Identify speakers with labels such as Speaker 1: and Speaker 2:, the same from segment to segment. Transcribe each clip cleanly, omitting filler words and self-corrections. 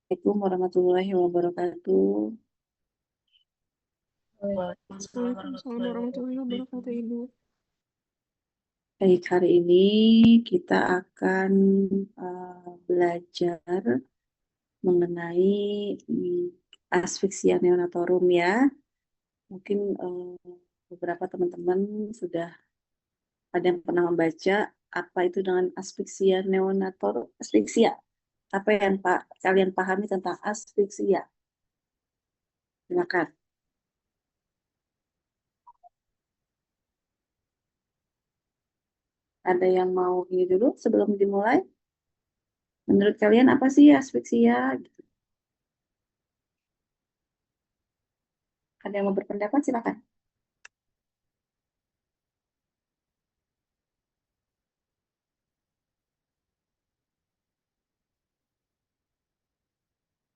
Speaker 1: Assalamualaikum warahmatullahi wabarakatuh.
Speaker 2: Waalaikumsalam warahmatullahi wabarakatuh, Ibu.
Speaker 1: Baik, hari ini kita akan belajar mengenai asfiksia neonatorum ya. Mungkin beberapa teman-teman sudah ada yang pernah membaca apa itu dengan asfiksia neonatorum. Asfiksia, apa yang kalian pahami tentang asfiksia? Silakan. Ada yang mau ini dulu sebelum dimulai? Menurut kalian apa sih asfiksia? Gitu. Ada yang mau berpendapat? Silakan.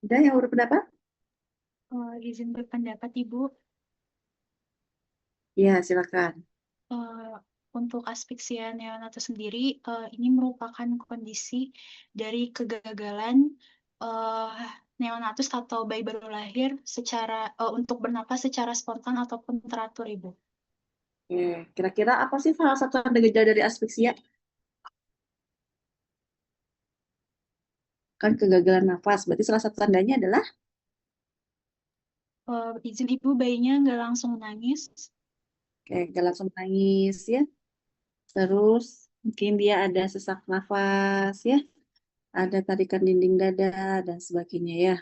Speaker 1: Ada yang mau berpendapat?
Speaker 2: Izin berpendapat, Ibu.
Speaker 1: Ya, silakan.
Speaker 2: Eh, untuk asfiksia neonatus sendiri, ini merupakan kondisi dari kegagalan eh, neonatus atau bayi baru lahir untuk bernafas secara spontan ataupun teratur, Ibu.
Speaker 1: Oke, kira-kira apa sih salah satu tanda gejala dari asfiksia? Kan kegagalan nafas. Berarti salah satu tandanya adalah
Speaker 2: Izin Ibu, bayinya nggak langsung nangis.
Speaker 1: kayak gak langsung nangis ya. Terus mungkin dia ada sesak nafas ya. Ada tarikan dinding dada dan sebagainya ya.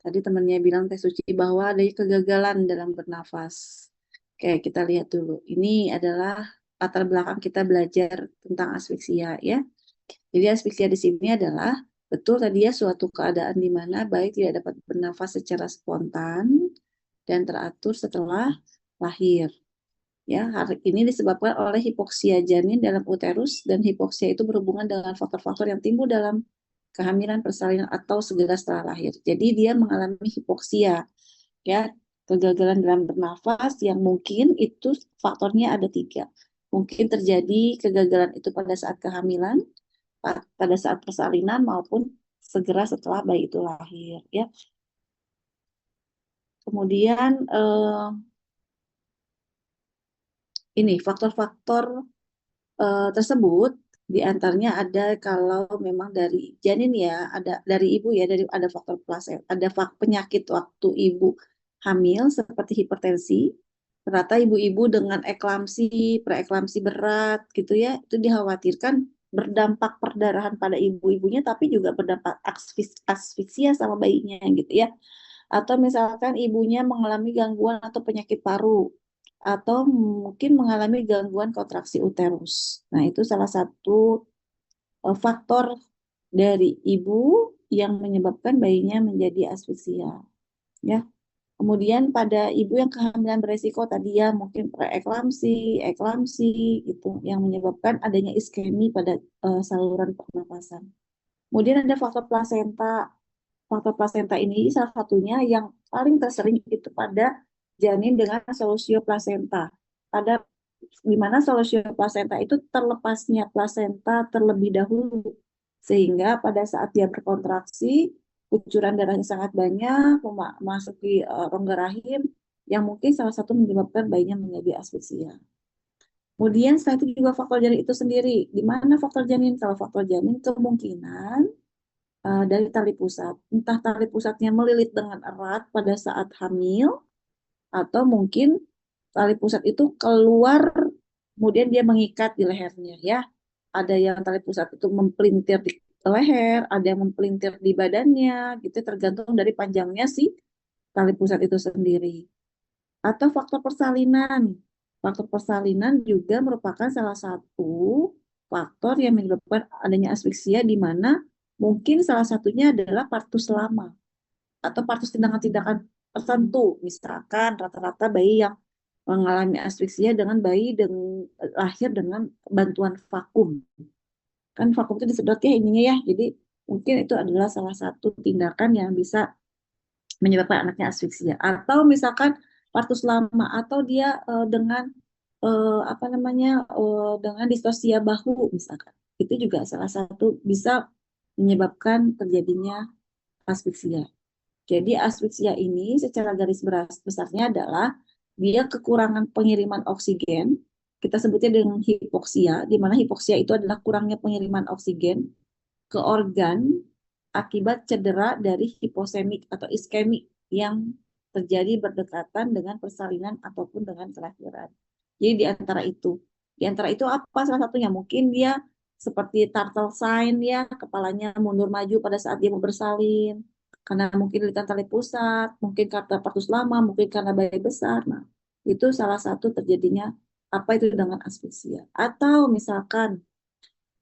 Speaker 1: Tadi temannya bilang Teh Suci bahwa ada kegagalan dalam bernafas. Oke, kita lihat dulu. Ini adalah latar belakang kita belajar tentang asfiksia ya. Jadi asfiksia di sini adalah betul tadi ya suatu keadaan di mana bayi tidak dapat bernafas secara spontan dan teratur setelah lahir. Ya, hal ini disebabkan oleh hipoksia janin dalam uterus dan hipoksia itu berhubungan dengan faktor-faktor yang timbul dalam kehamilan, persalinan atau segera setelah lahir. Jadi dia mengalami hipoksia, ya, kegagalan dalam bernafas yang mungkin itu faktornya ada tiga. Mungkin terjadi kegagalan itu pada saat kehamilan, pada saat persalinan maupun segera setelah bayi itu lahir, ya. Kemudian ini faktor-faktor tersebut diantaranya ada kalau memang dari janin ya, ada dari ibu ya, dari ada faktor plasenta, ada penyakit waktu ibu hamil seperti hipertensi. Ternyata ibu-ibu dengan eklamsi, preeklamsi berat gitu ya, itu dikhawatirkan berdampak perdarahan pada ibu-ibunya, tapi juga berdampak asfiksia sama bayinya gitu ya. Atau misalkan ibunya mengalami gangguan atau penyakit paru, atau mungkin mengalami gangguan kontraksi uterus. Nah, itu salah satu faktor dari ibu yang menyebabkan bayinya menjadi asfiksia. Ya. Kemudian pada ibu yang kehamilan beresiko tadi ya mungkin preeklamsi, eklamsi gitu yang menyebabkan adanya iskemi pada saluran pernapasan. Kemudian ada faktor plasenta. Faktor plasenta ini salah satunya yang paling tersering itu pada janin dengan solusio plasenta. Pada di mana solusio plasenta itu terlepasnya plasenta terlebih dahulu sehingga pada saat dia berkontraksi kucuran darahnya sangat banyak memasuki rongga rahim yang mungkin salah satu menyebabkan bayinya menjadi asfiksia. Kemudian setelah itu juga faktor janin itu sendiri. Di mana faktor janin? Kalau faktor janin kemungkinan dari tali pusat. Entah tali pusatnya melilit dengan erat pada saat hamil, atau mungkin tali pusat itu keluar, kemudian dia mengikat di lehernya ya. Ada yang tali pusat itu mempelintir di leher, ada yang mempelintir di badannya, gitu tergantung dari panjangnya si tali pusat itu sendiri. Atau faktor persalinan. Faktor persalinan juga merupakan salah satu faktor yang menyebabkan adanya asfiksia di mana mungkin salah satunya adalah partus lama atau partus tindakan-tindakan tertentu. Misalkan rata-rata bayi yang mengalami asfiksia dengan bayi lahir dengan bantuan vakum. Kan vakum itu disedot ya ininya ya. Jadi mungkin itu adalah salah satu tindakan yang bisa menyebabkan anaknya asfiksia. Atau misalkan partus lama atau dia dengan apa namanya dengan distosia bahu misalkan. Itu juga salah satu bisa menyebabkan terjadinya asfiksia. Jadi asfiksia ini secara garis besarnya adalah dia kekurangan pengiriman oksigen. Kita sebutnya dengan hipoksia, di mana hipoksia itu adalah kurangnya pengiriman oksigen ke organ akibat cedera dari hiposemik atau iskemik yang terjadi berdekatan dengan persalinan ataupun dengan kelahiran. Jadi di antara itu apa salah satunya? Mungkin dia seperti turtle sign ya, kepalanya mundur maju pada saat dia mau bersalin, karena mungkin lilitan tali pusat, mungkin karena partus lama, mungkin karena bayi besar. Nah, itu salah satu terjadinya apa itu dengan asfiksia. Atau misalkan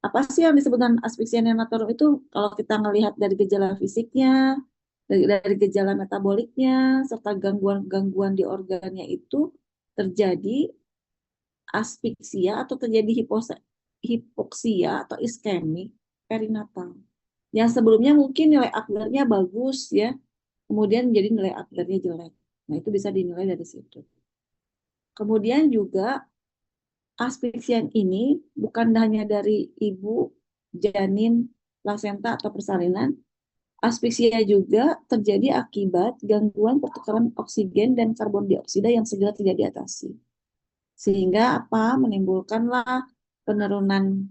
Speaker 1: apa sih yang disebut dengan asfiksia neonatal itu kalau kita melihat dari gejala fisiknya, dari gejala metaboliknya, serta gangguan-gangguan di organnya itu terjadi asfiksia atau terjadi hipoksia atau iskemik perinatal. Yang sebelumnya mungkin nilai Apgarnya bagus ya, kemudian jadi nilai Apgarnya jelek. Nah, itu bisa dinilai dari situ. Kemudian juga asfiksia ini bukan hanya dari ibu, janin, plasenta atau persalinan. Asfiksia juga terjadi akibat gangguan pertukaran oksigen dan karbon dioksida yang segera tidak diatasi. Sehingga apa? Menimbulkanlah penurunan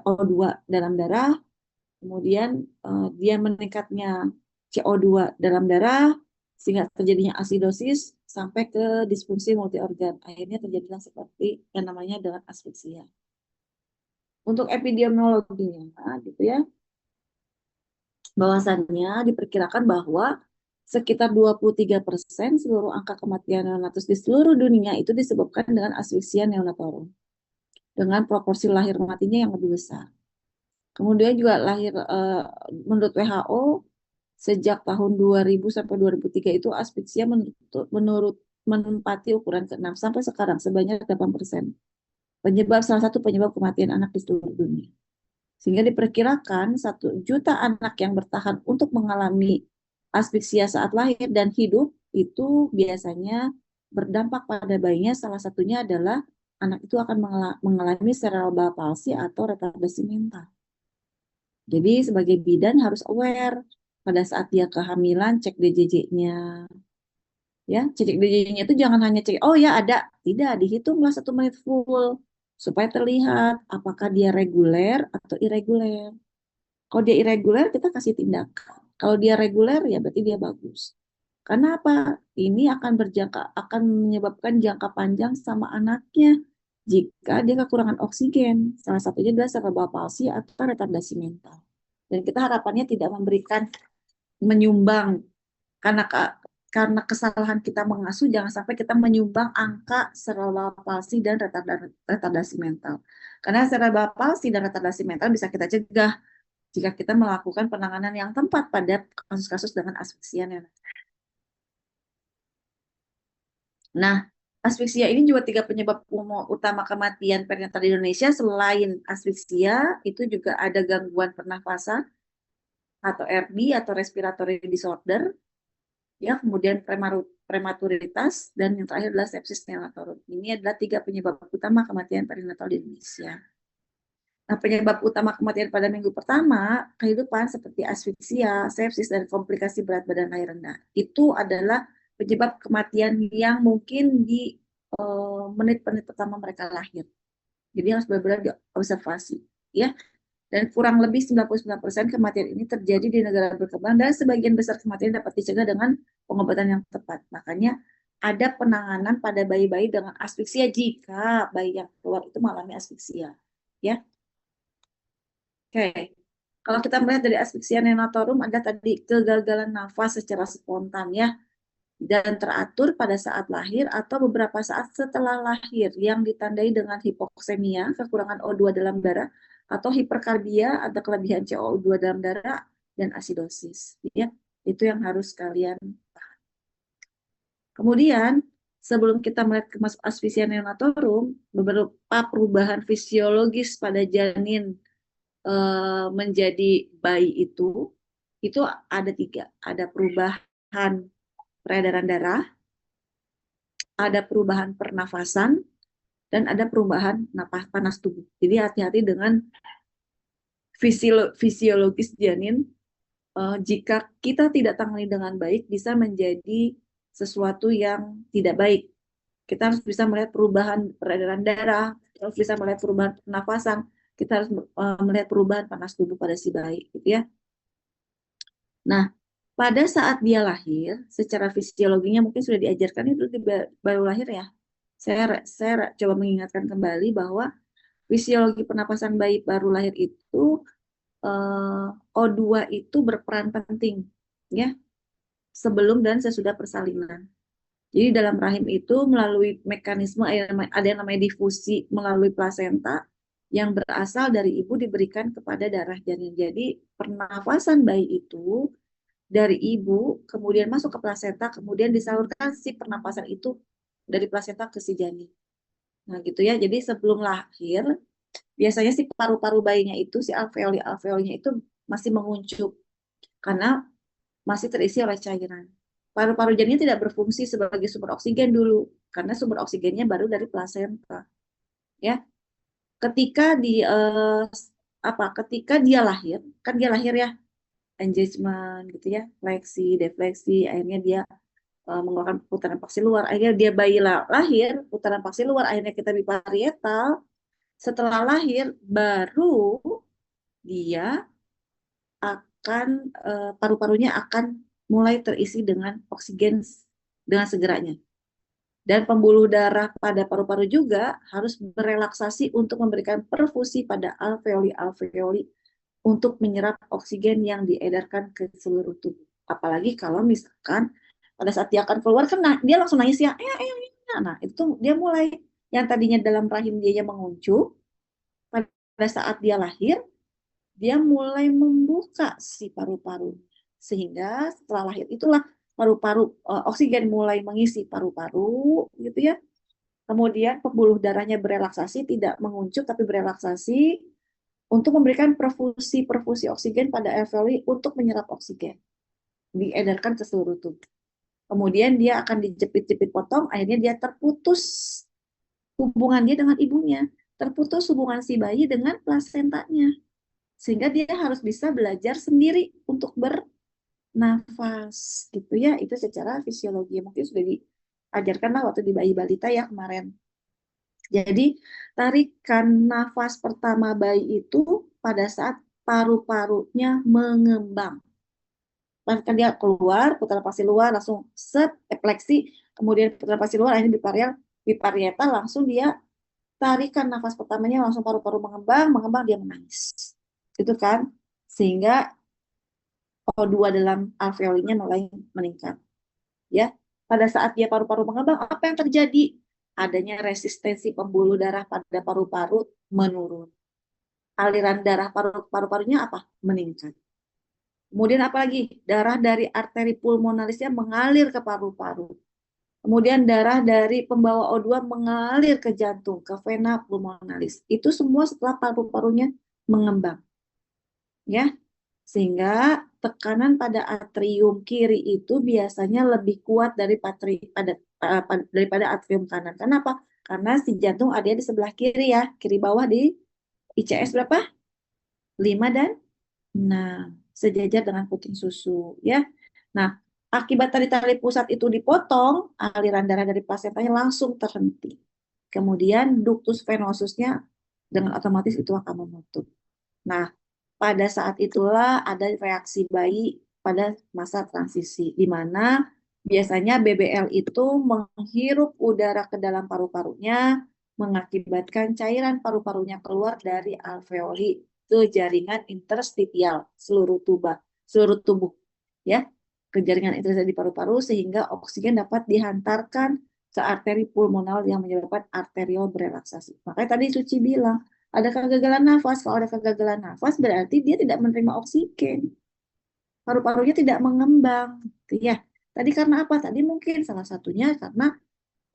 Speaker 1: O2 dalam darah, kemudian dia meningkatnya CO2 dalam darah, sehingga terjadinya asidosis sampai ke disfungsi multiorgan. Akhirnya terjadilah seperti yang namanya dengan asfiksia. Untuk epidemiologinya, gitu ya, bahwasannya diperkirakan bahwa sekitar 23% seluruh angka kematian neonatus di seluruh dunia itu disebabkan dengan asfiksia neonatorum, dengan proporsi lahir matinya yang lebih besar. Kemudian juga menurut WHO sejak tahun 2000 sampai 2003 itu asfiksia menempati ukuran ke-6 sampai sekarang sebanyak 8%. Salah satu penyebab kematian anak di seluruh dunia. Sehingga diperkirakan 1 juta anak yang bertahan untuk mengalami asfiksia saat lahir dan hidup itu biasanya berdampak pada bayinya. Salah satunya adalah anak itu akan mengalami cerebral palsy atau retardasi mental. Jadi sebagai bidan harus aware pada saat dia kehamilan, cek DJJ-nya. Ya, cek DJJ-nya itu jangan hanya cek, oh ya ada, tidak, dihitunglah 1 menit full supaya terlihat apakah dia reguler atau irreguler. Kalau dia irreguler, kita kasih tindakan. Kalau dia reguler, ya berarti dia bagus. Karena apa? Ini akan menyebabkan jangka panjang sama anaknya jika dia kekurangan oksigen. Salah satunya adalah cerebral palsy atau retardasi mental. Dan kita harapannya tidak menyumbang karena karena kesalahan kita mengasuh, jangan sampai kita menyumbang angka cerebral palsy dan retardasi mental. Karena cerebral palsy dan retardasi mental bisa kita cegah jika kita melakukan penanganan yang tepat pada kasus-kasus dengan asfiksia neonatal. Nah, asfiksia ini juga 3 penyebab utama kematian perinatal di Indonesia. Selain asfiksia, itu juga ada gangguan pernafasan atau RD atau respiratory disorder, ya, kemudian prematuritas, dan yang terakhir adalah sepsis neonatal. Ini adalah 3 penyebab utama kematian perinatal di Indonesia. Nah, penyebab utama kematian pada minggu pertama kehidupan seperti asfiksia, sepsis, dan komplikasi berat badan lahir rendah. Itu adalah penyebab kematian yang mungkin di menit-menit pertama mereka lahir. Jadi harus benar-benar diobservasi. Ya. Dan kurang lebih 99% kematian ini terjadi di negara berkembang dan sebagian besar kematian dapat dicegah dengan pengobatan yang tepat. Makanya ada penanganan pada bayi-bayi dengan asfiksia jika bayi yang keluar itu mengalami asfiksia. Ya. Oke, kalau kita melihat dari asfiksia neonatorum ada tadi kegagalan nafas secara spontan ya dan teratur pada saat lahir atau beberapa saat setelah lahir yang ditandai dengan hipoksemia, kekurangan O2 dalam darah, atau hiperkarbia, ada kelebihan CO2 dalam darah, dan asidosis. Ya, itu yang harus kalian paham. Kemudian, sebelum kita melihat kemas asfiksia neonatorum, beberapa perubahan fisiologis pada janin menjadi bayi itu ada 3. Ada perubahan peredaran darah, ada perubahan pernafasan, dan ada perubahan napas panas tubuh. Jadi hati-hati dengan fisiologis janin jika kita tidak tangani dengan baik bisa menjadi sesuatu yang tidak baik. Kita harus bisa melihat perubahan peredaran darah, kita harus bisa melihat perubahan pernafasan, kita harus melihat perubahan panas tubuh pada si bayi, gitu ya. Nah, pada saat dia lahir, secara fisiologinya mungkin sudah diajarkan itu di baru lahir ya. Saya coba mengingatkan kembali bahwa fisiologi pernapasan bayi baru lahir itu O2 itu berperan penting ya sebelum dan sesudah persalinan. Jadi dalam rahim itu melalui mekanisme ada yang namanya difusi melalui plasenta yang berasal dari ibu diberikan kepada darah janin. Jadi pernafasan bayi itu dari ibu kemudian masuk ke plasenta kemudian disalurkan si pernapasan itu dari plasenta ke si janin. Nah gitu ya. Jadi sebelum lahir biasanya si paru-paru bayinya itu si alveoli-alveolinya itu masih menguncup karena masih terisi oleh cairan. Paru-paru janin tidak berfungsi sebagai sumber oksigen dulu karena sumber oksigennya baru dari plasenta. Ya, ketika di ketika dia lahir, kan dia lahir ya, engagement gitu ya, fleksi, defleksi, akhirnya dia mengeluarkan putaran paksi luar, akhirnya dia bayi lahir, putaran paksi luar, akhirnya kita biparietal. Setelah lahir baru dia akan paru-parunya akan mulai terisi dengan oksigen dengan segeranya. Dan pembuluh darah pada paru-paru juga harus berelaksasi untuk memberikan perfusi pada alveoli-alveoli untuk menyerap oksigen yang diedarkan ke seluruh tubuh. Apalagi kalau misalkan pada saat dia akan keluar, kan dia langsung nangis ya, nah itu dia mulai yang tadinya dalam rahim dia menguncup, pada saat dia lahir, dia mulai membuka si paru-paru. Sehingga setelah lahir itulah paru-paru oksigen mulai mengisi paru-paru gitu ya. Kemudian pembuluh darahnya berelaksasi, tidak menguncup tapi berelaksasi untuk memberikan perfusi oksigen pada alveoli untuk menyerap oksigen. Diedarkan ke seluruh tubuh. Kemudian dia akan dijepit-jepit potong, akhirnya dia terputus hubungan dia dengan ibunya. Terputus hubungan si bayi dengan plasentanya. Sehingga dia harus bisa belajar sendiri untuk bernafas gitu ya. Itu secara fisiologi mungkin sudah diajarkan lah waktu di bayi balita ya kemarin. Jadi tarikan nafas pertama bayi itu pada saat paru-parunya mengembang. Kan dia keluar, putaran pasti luar, langsung set, efleksi, kemudian putaran pasti luar, akhirnya biparietal, langsung dia tarikan nafas pertamanya, langsung paru-paru mengembang, dia menangis. Itu kan, sehingga O2 dalam alveolinya mulai meningkat. Ya, pada saat dia paru-paru mengembang, apa yang terjadi? Adanya resistensi pembuluh darah pada paru-paru menurun. Aliran darah paru-parunya apa? Meningkat. Kemudian apalagi? Darah dari arteri pulmonalisnya mengalir ke paru-paru. Kemudian darah dari pembawa O2 mengalir ke jantung, ke vena pulmonalis. Itu semua setelah paru-parunya mengembang. Ya, sehingga tekanan pada atrium kiri itu biasanya lebih kuat daripada atrium kanan. Kenapa? Karena si jantung ada di sebelah kiri ya, kiri bawah di ICS berapa? 5 dan 6, sejajar dengan puting susu ya. Nah, akibat tali pusat itu dipotong, aliran darah dari plasentanya langsung terhenti. Kemudian ductus venosusnya dengan otomatis itu akan menutup. Nah, pada saat itulah ada reaksi bayi pada masa transisi, di mana biasanya BBL itu menghirup udara ke dalam paru-parunya, mengakibatkan cairan paru-parunya keluar dari alveoli ke jaringan interstitial seluruh tubuh, ya, ke jaringan interstitial di paru-paru sehingga oksigen dapat dihantarkan ke arteri pulmonal yang menyebabkan arteriol berelaksasi. Makanya tadi Suci bilang, ada kegagalan nafas. Kalau ada kegagalan nafas berarti dia tidak menerima oksigen. Paru-parunya tidak mengembang. Ya, tadi karena apa? Tadi mungkin salah satunya karena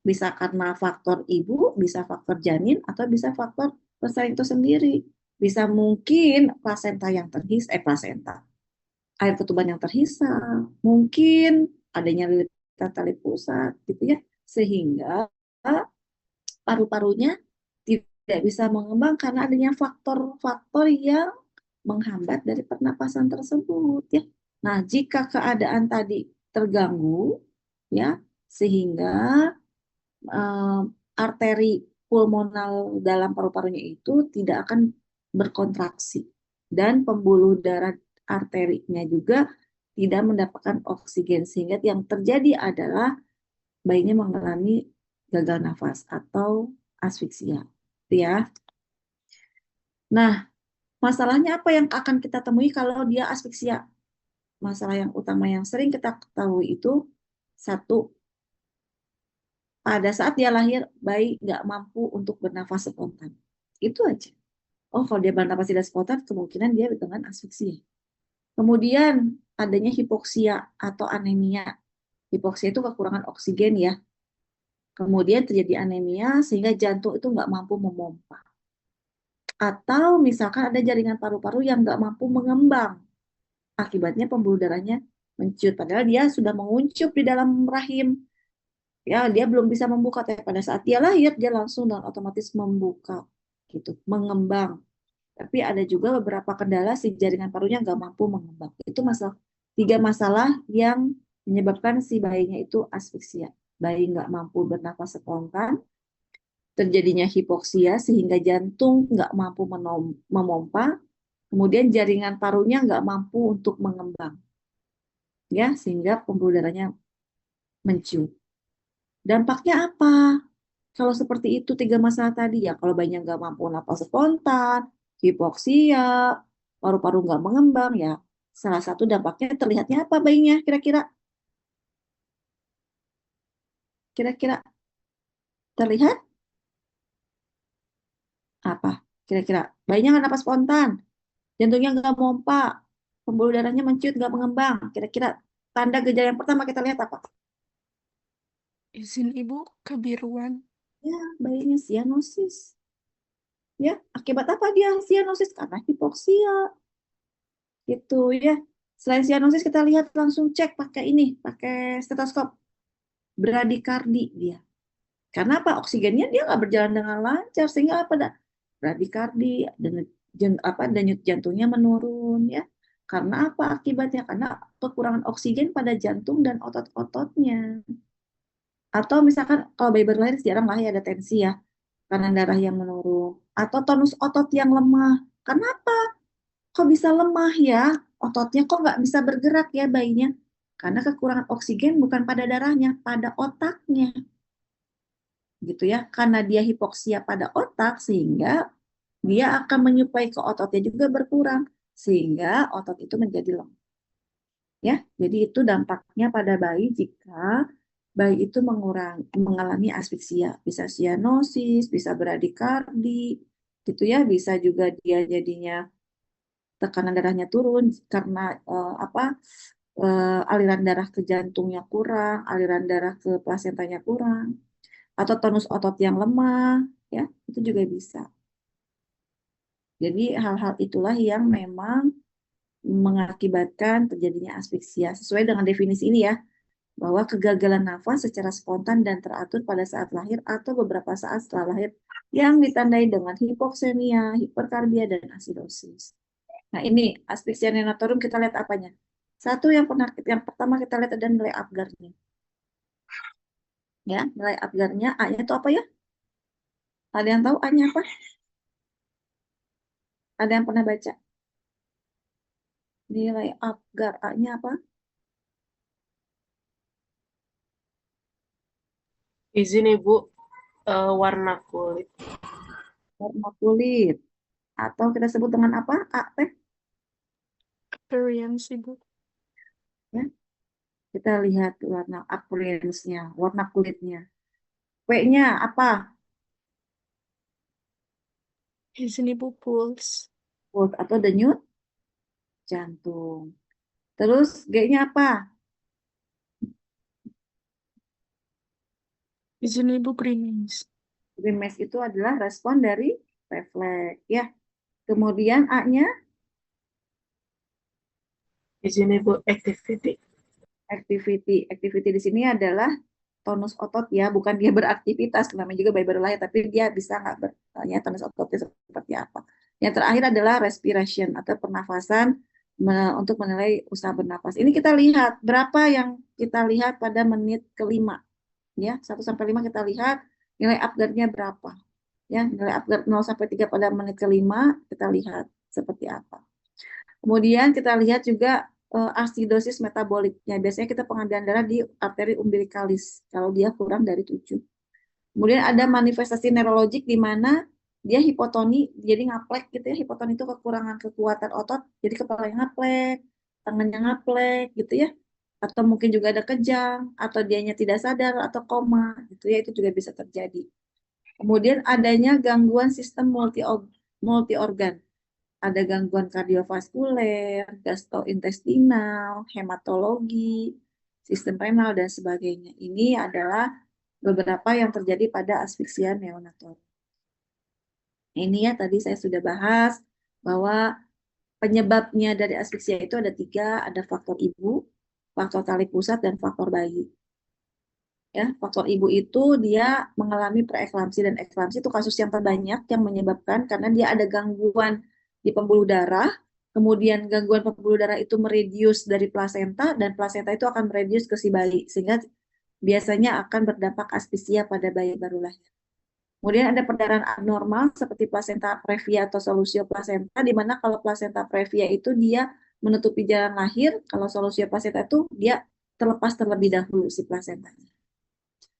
Speaker 1: bisa karena faktor ibu, bisa faktor janin, atau bisa faktor pesaing itu sendiri. Bisa mungkin plasenta, air ketuban yang terhisap, mungkin adanya lilitan tali pusat, gitu ya, sehingga paru-parunya tidak bisa mengembang karena adanya faktor-faktor yang menghambat dari pernapasan tersebut ya. Nah, jika keadaan tadi terganggu, ya, sehingga eh, arteri pulmonal dalam paru-parunya itu tidak akan berkontraksi dan pembuluh darah arterinya juga tidak mendapatkan oksigen sehingga yang terjadi adalah bayinya mengalami gagal nafas atau asfiksia. Ya. Nah, masalahnya apa yang akan kita temui kalau dia asfiksia? Masalah yang utama yang sering kita ketahui itu satu, pada saat dia lahir, bayi nggak mampu untuk bernafas spontan. Itu aja. Oh, kalau dia bernafas tidak spontan, kemungkinan dia dengan asfiksia. Kemudian adanya hipoksia atau anemia. Hipoksia itu kekurangan oksigen ya. Kemudian terjadi anemia sehingga jantung itu nggak mampu memompa. Atau misalkan ada jaringan paru-paru yang nggak mampu mengembang. Akibatnya pembuluh darahnya mencut. Padahal dia sudah menguncup di dalam rahim. Ya, dia belum bisa membuka. Tapi pada saat dia lahir, dia langsung dan otomatis membuka. Gitu, mengembang. Tapi ada juga beberapa kendala si jaringan parunya nggak mampu mengembang. Itu masalah, tiga masalah yang menyebabkan si bayinya itu asfiksia. Bayi nggak mampu bernafas spontan, terjadinya hipoksia sehingga jantung nggak mampu memompa, kemudian jaringan parunya nggak mampu untuk mengembang, ya sehingga pembuluh darahnya menciut. Dampaknya apa? Kalau seperti itu tiga masalah tadi ya, kalau bayinya nggak mampu napas spontan, hipoksia, paru-paru nggak mengembang ya, salah satu dampaknya terlihatnya apa bayinya kira-kira? Kira-kira terlihat apa? Kira-kira bayinya nggak napas spontan, jantungnya nggak mompa, pembuluh darahnya menciut nggak mengembang. Kira-kira tanda gejala yang pertama kita lihat apa?
Speaker 3: Izin ibu kebiruan.
Speaker 1: Ya, bayinya sianosis. Ya, akibat apa dia sianosis? Karena hipoksia. Gitu ya. Selain sianosis kita lihat langsung cek pakai ini, pakai stetoskop. Bradikardi dia. Karena apa? Oksigennya dia nggak berjalan dengan lancar sehingga apa? Bradikardi dan denyut jantungnya menurun ya. Karena apa akibatnya? Karena kekurangan oksigen pada jantung dan otot-ototnya. Atau misalkan kalau bayi baru lahir jarang lah ya ada tensi ya, karena darah yang menurun. Atau tonus otot yang lemah. Kenapa? Kok bisa lemah ya? Ototnya kok nggak bisa bergerak ya bayinya? Karena kekurangan oksigen bukan pada darahnya, pada otaknya. Gitu ya. Karena dia hipoksia pada otak, sehingga dia akan menyuplai ke ototnya juga berkurang. Sehingga otot itu menjadi lemah. Ya, jadi itu dampaknya pada bayi jika bayi itu mengalami asfiksia, bisa sianosis, bisa bradikardi, gitu ya, bisa juga dia jadinya tekanan darahnya turun karena apa aliran darah ke jantungnya kurang, aliran darah ke plasentanya kurang, atau tonus otot yang lemah, ya itu juga bisa. Jadi hal-hal itulah yang memang mengakibatkan terjadinya asfiksia sesuai dengan definisi ini ya, bahwa kegagalan nafas secara spontan dan teratur pada saat lahir atau beberapa saat setelah lahir yang ditandai dengan hipoksemia, hiperkarbia, dan asidosis. Nah, ini asfiksia neonatorum kita lihat apanya? Satu yang pertama kita lihat ada nilai Apgarnya. Ya, nilai Apgarnya A-nya itu apa ya? Ada yang tahu A-nya apa? Ada yang pernah baca? Nilai Apgar A-nya apa?
Speaker 3: Izin ibu, warna kulit.
Speaker 1: Warna kulit. Atau kita sebut dengan apa? A, teh.
Speaker 3: Appearance ibu.
Speaker 1: Ya, kita lihat warna appearance-nya, warna kulitnya. W-nya apa?
Speaker 3: Izin ibu pulse.
Speaker 1: Pulse atau denyut jantung. Terus G-nya apa?
Speaker 3: Izin ibu grimace.
Speaker 1: Grimace itu adalah respon dari refleks. Ya. Kemudian A-nya
Speaker 3: Izin ibu activity.
Speaker 1: activity. Activity di sini adalah tonus otot ya, bukan dia beraktivitas. Namanya juga bayi baru lahir, tapi dia bisa nggak bertanya tonus ototnya seperti apa. Yang terakhir adalah respiration atau pernafasan untuk menilai usaha bernapas. Ini kita lihat berapa yang kita lihat pada menit kelima, ya 1 sampai 5 kita lihat nilai Apgar-nya berapa, ya nilai Apgar 0 sampai 3 pada menit kelima kita lihat seperti apa. Kemudian kita lihat juga asidosis metaboliknya. Biasanya kita pengambilan darah di arteri umbilikalis kalau dia kurang dari 7. Kemudian ada manifestasi neurologik di mana dia hipotoni, jadi ngaplek gitu ya. Hipotoni itu kekurangan kekuatan otot, jadi kepalanya ngaplek, tangannya ngaplek gitu ya. Atau mungkin juga ada kejang, atau dianya tidak sadar atau koma gitu ya, itu juga bisa terjadi. Kemudian adanya gangguan sistem multi organ. Ada gangguan kardiovaskuler, gastrointestinal, hematologi, sistem renal dan sebagainya. Ini adalah beberapa yang terjadi pada asfiksia neonatal. Ini ya tadi saya sudah bahas bahwa penyebabnya dari asfiksia itu ada 3, ada faktor ibu, faktor tali pusat, dan faktor bayi. Ya, faktor ibu itu dia mengalami preeklamsi, dan eklamsi itu kasus yang terbanyak yang menyebabkan karena dia ada gangguan di pembuluh darah, kemudian gangguan pembuluh darah itu meredius dari plasenta, dan plasenta itu akan meredius ke si bayi, sehingga biasanya akan berdampak asfiksia pada bayi baru lahir. Kemudian ada perdarahan abnormal seperti plasenta previa atau solusio plasenta, di mana kalau plasenta previa itu dia menutupi jalan lahir, kalau solusio plasenta itu dia terlepas terlebih dahulu si plasentanya.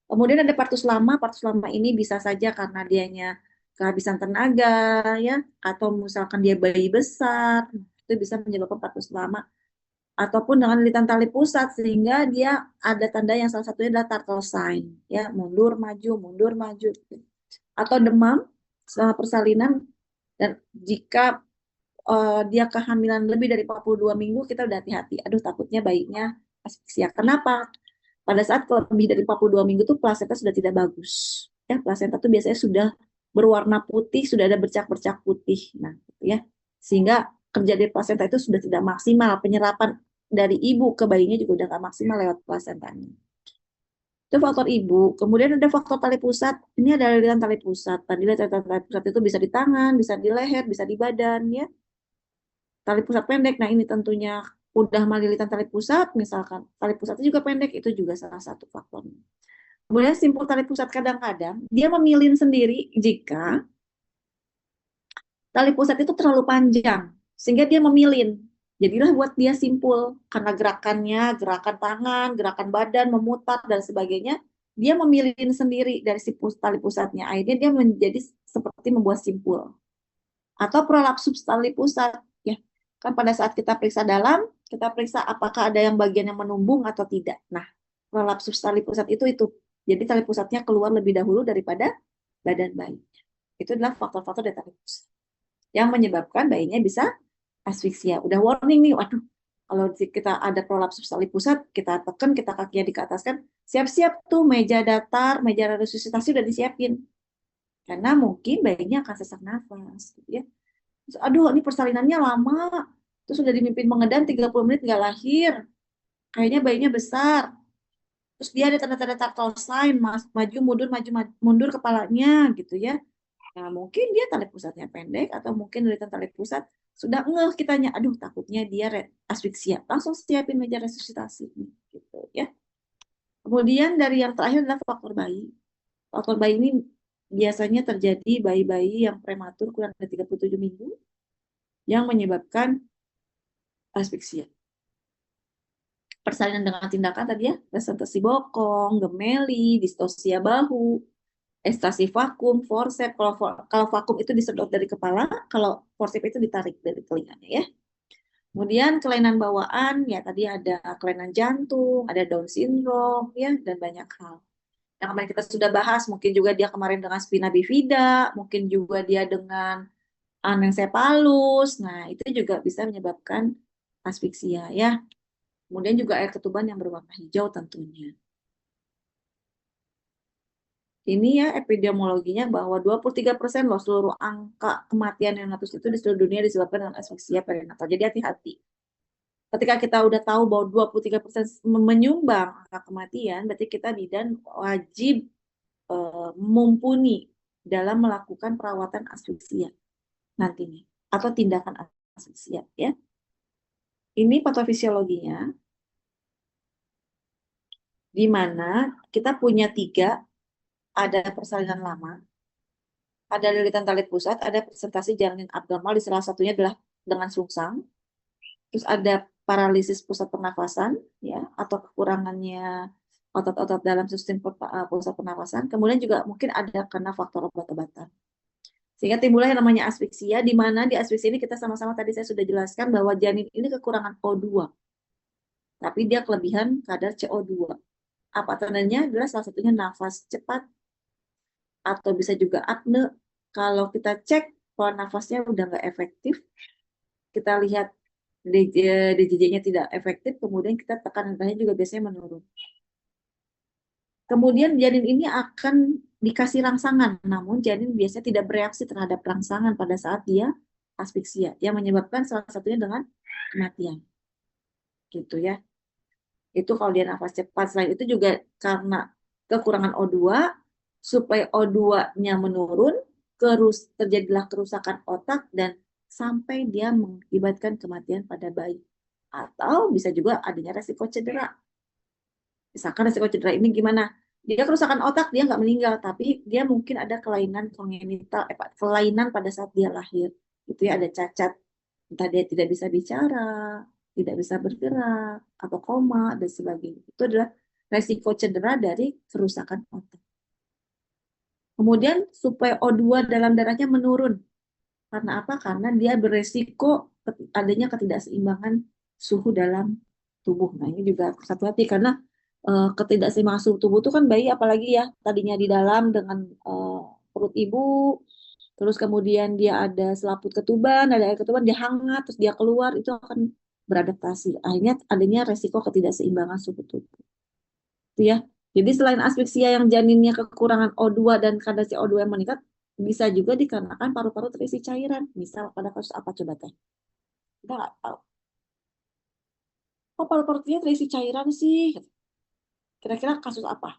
Speaker 1: Kemudian ada partus lama ini bisa saja karena dianya kehabisan tenaga, ya, atau misalkan dia bayi besar, itu bisa menyebabkan partus lama. Ataupun dengan lilitan tali pusat, sehingga dia ada tanda yang salah satunya adalah turtle sign, ya, mundur maju. Atau demam selama persalinan, dan jika dia kehamilan lebih dari 42 minggu, kita udah hati-hati. Aduh, takutnya bayinya asfiksia. Kenapa? Pada saat lebih dari 42 minggu tuh plasenta sudah tidak bagus. Ya, plasenta tuh biasanya sudah berwarna putih, sudah ada bercak-bercak putih. Nah, gitu ya. Sehingga kerja di plasenta itu sudah tidak maksimal. Penyerapan dari ibu ke bayinya juga udah nggak maksimal lewat plasentanya. Itu faktor ibu. Kemudian ada faktor tali pusat. Ini ada lilitan tali pusat. Tadi lilitan tali pusat itu bisa di tangan, bisa di leher, bisa di badan, ya. Tali pusat pendek. Nah, ini tentunya udah malilitan tali pusat, misalkan tali pusatnya juga pendek, itu juga salah satu faktornya. Kemudian simpul tali pusat kadang-kadang dia memilin sendiri jika tali pusat itu terlalu panjang, sehingga dia memilin. Jadilah buat dia simpul, karena gerakan tangan, gerakan badan, memutar, dan sebagainya, dia memilin sendiri dari si tali pusatnya. Akhirnya dia menjadi seperti membuat simpul. Atau prolapsus tali pusat, ya. Kan pada saat kita periksa dalam, kita periksa apakah ada yang bagian yang menumbung atau tidak. Nah, prolapsus tali pusat itu. Jadi tali pusatnya keluar lebih dahulu daripada badan bayi. Itu adalah faktor-faktor dari tali pusat yang menyebabkan bayinya bisa asfiksia. Udah warning nih, waduh, kalau kita ada prolapsus tali pusat, kita tekan, kita kakinya dikeataskan, siap-siap tuh meja datar, meja resusitasi udah disiapin. Karena mungkin bayinya akan sesak nafas, gitu ya. Terus, aduh, ini persalinannya lama, terus udah dimimpin mengedam 30 menit nggak lahir, kayaknya bayinya besar. Terus dia ada tanda-tanda turtle sign, maju mundur kepalanya, gitu ya. Nah, mungkin dia tali pusatnya pendek, atau mungkin lilitan tali pusat sudah ngeh kitanya, aduh, takutnya dia asfiksia. Langsung siapin meja resusitasi, gitu ya. Kemudian dari yang terakhir adalah faktor bayi. Faktor bayi ini biasanya terjadi bayi-bayi yang prematur kurang dari 37 minggu yang menyebabkan asfiksia. Persalinan dengan tindakan tadi ya, presentasi bokong, gemeli, distosia bahu, ekstrasi vakum, forceps. Kalau vakum itu disedot dari kepala, kalau forceps itu ditarik dari telinganya, ya. Kemudian kelainan bawaan, ya tadi ada kelainan jantung, ada Down syndrome, ya, dan banyak hal. Yang kemarin kita sudah bahas, mungkin juga dia kemarin dengan spina bifida, mungkin juga dia dengan anencephalus. Nah, itu juga bisa menyebabkan asfiksia, ya. Kemudian juga air ketuban yang berwarna hijau tentunya. Ini ya epidemiologinya bahwa 23% loh seluruh angka kematian neonatus itu di seluruh dunia disebabkan dengan asfiksia perinatal. Jadi hati-hati. Ketika kita udah tahu bahwa 23% menyumbang angka kematian, berarti kita bidan wajib mumpuni dalam melakukan perawatan asfiksia nantinya atau tindakan asfiksia, ya. Ini patofisiologinya, di mana kita punya tiga, ada persalinan lama, ada lilitan talit pusat, ada presentasi janin abnormal, di salah satunya adalah dengan sungsang, terus ada paralisis pusat pernafasan, ya, atau kekurangannya otot-otot dalam sistem pusat pernafasan. Kemudian juga mungkin ada karena faktor obat-obatan. Sehingga timbullah yang namanya asfiksia, di mana di asfiksia ini kita sama-sama tadi saya sudah jelaskan bahwa janin ini kekurangan O2, tapi dia kelebihan kadar CO2. Apa tandanya? Adalah salah satunya nafas cepat, atau bisa juga apne. Kalau kita cek pola nafasnya udah nggak efektif, kita lihat DJJ-nya tidak efektif, kemudian kita tekanan darahnya juga biasanya menurun. Kemudian janin ini akan dikasih rangsangan, namun janin biasanya tidak bereaksi terhadap rangsangan pada saat dia asfiksia, yang menyebabkan salah satunya dengan kematian. Gitu ya. Itu kalau dia nafas cepat. Selain itu juga karena kekurangan O2, supaya O2-nya menurun, terjadilah kerusakan otak dan sampai dia mengakibatkan kematian pada bayi. Atau bisa juga adanya resiko cedera. Misalkan resiko cedera ini gimana? Dia kerusakan otak, dia nggak meninggal, tapi dia mungkin ada kelainan kongenital, kelainan pada saat dia lahir. Itu ya, ada cacat, entah dia tidak bisa bicara, tidak bisa bergerak, atau koma, dan sebagainya. Itu adalah resiko cedera dari kerusakan otak. Kemudian supaya O2 dalam darahnya menurun. Karena apa? Karena dia beresiko adanya ketidakseimbangan suhu dalam tubuh. Nah, ini juga satu hati karena ketidakseimbangan suhu tubuh itu kan bayi apalagi ya tadinya di dalam dengan perut ibu, terus kemudian dia ada selaput ketuban, ada air ketuban, dia hangat, terus dia keluar, itu akan beradaptasi. Akhirnya adanya resiko ketidakseimbangan suhu tubuh. Itu ya. Jadi selain asfiksia yang janinnya kekurangan O2 dan kadar CO2 yang meningkat, bisa juga dikarenakan paru-paru terisi cairan. Misal pada kasus apa coba teh? Kita nggak tahu. Kok paru-parunya terisi cairan sih? Kira-kira kasus apa?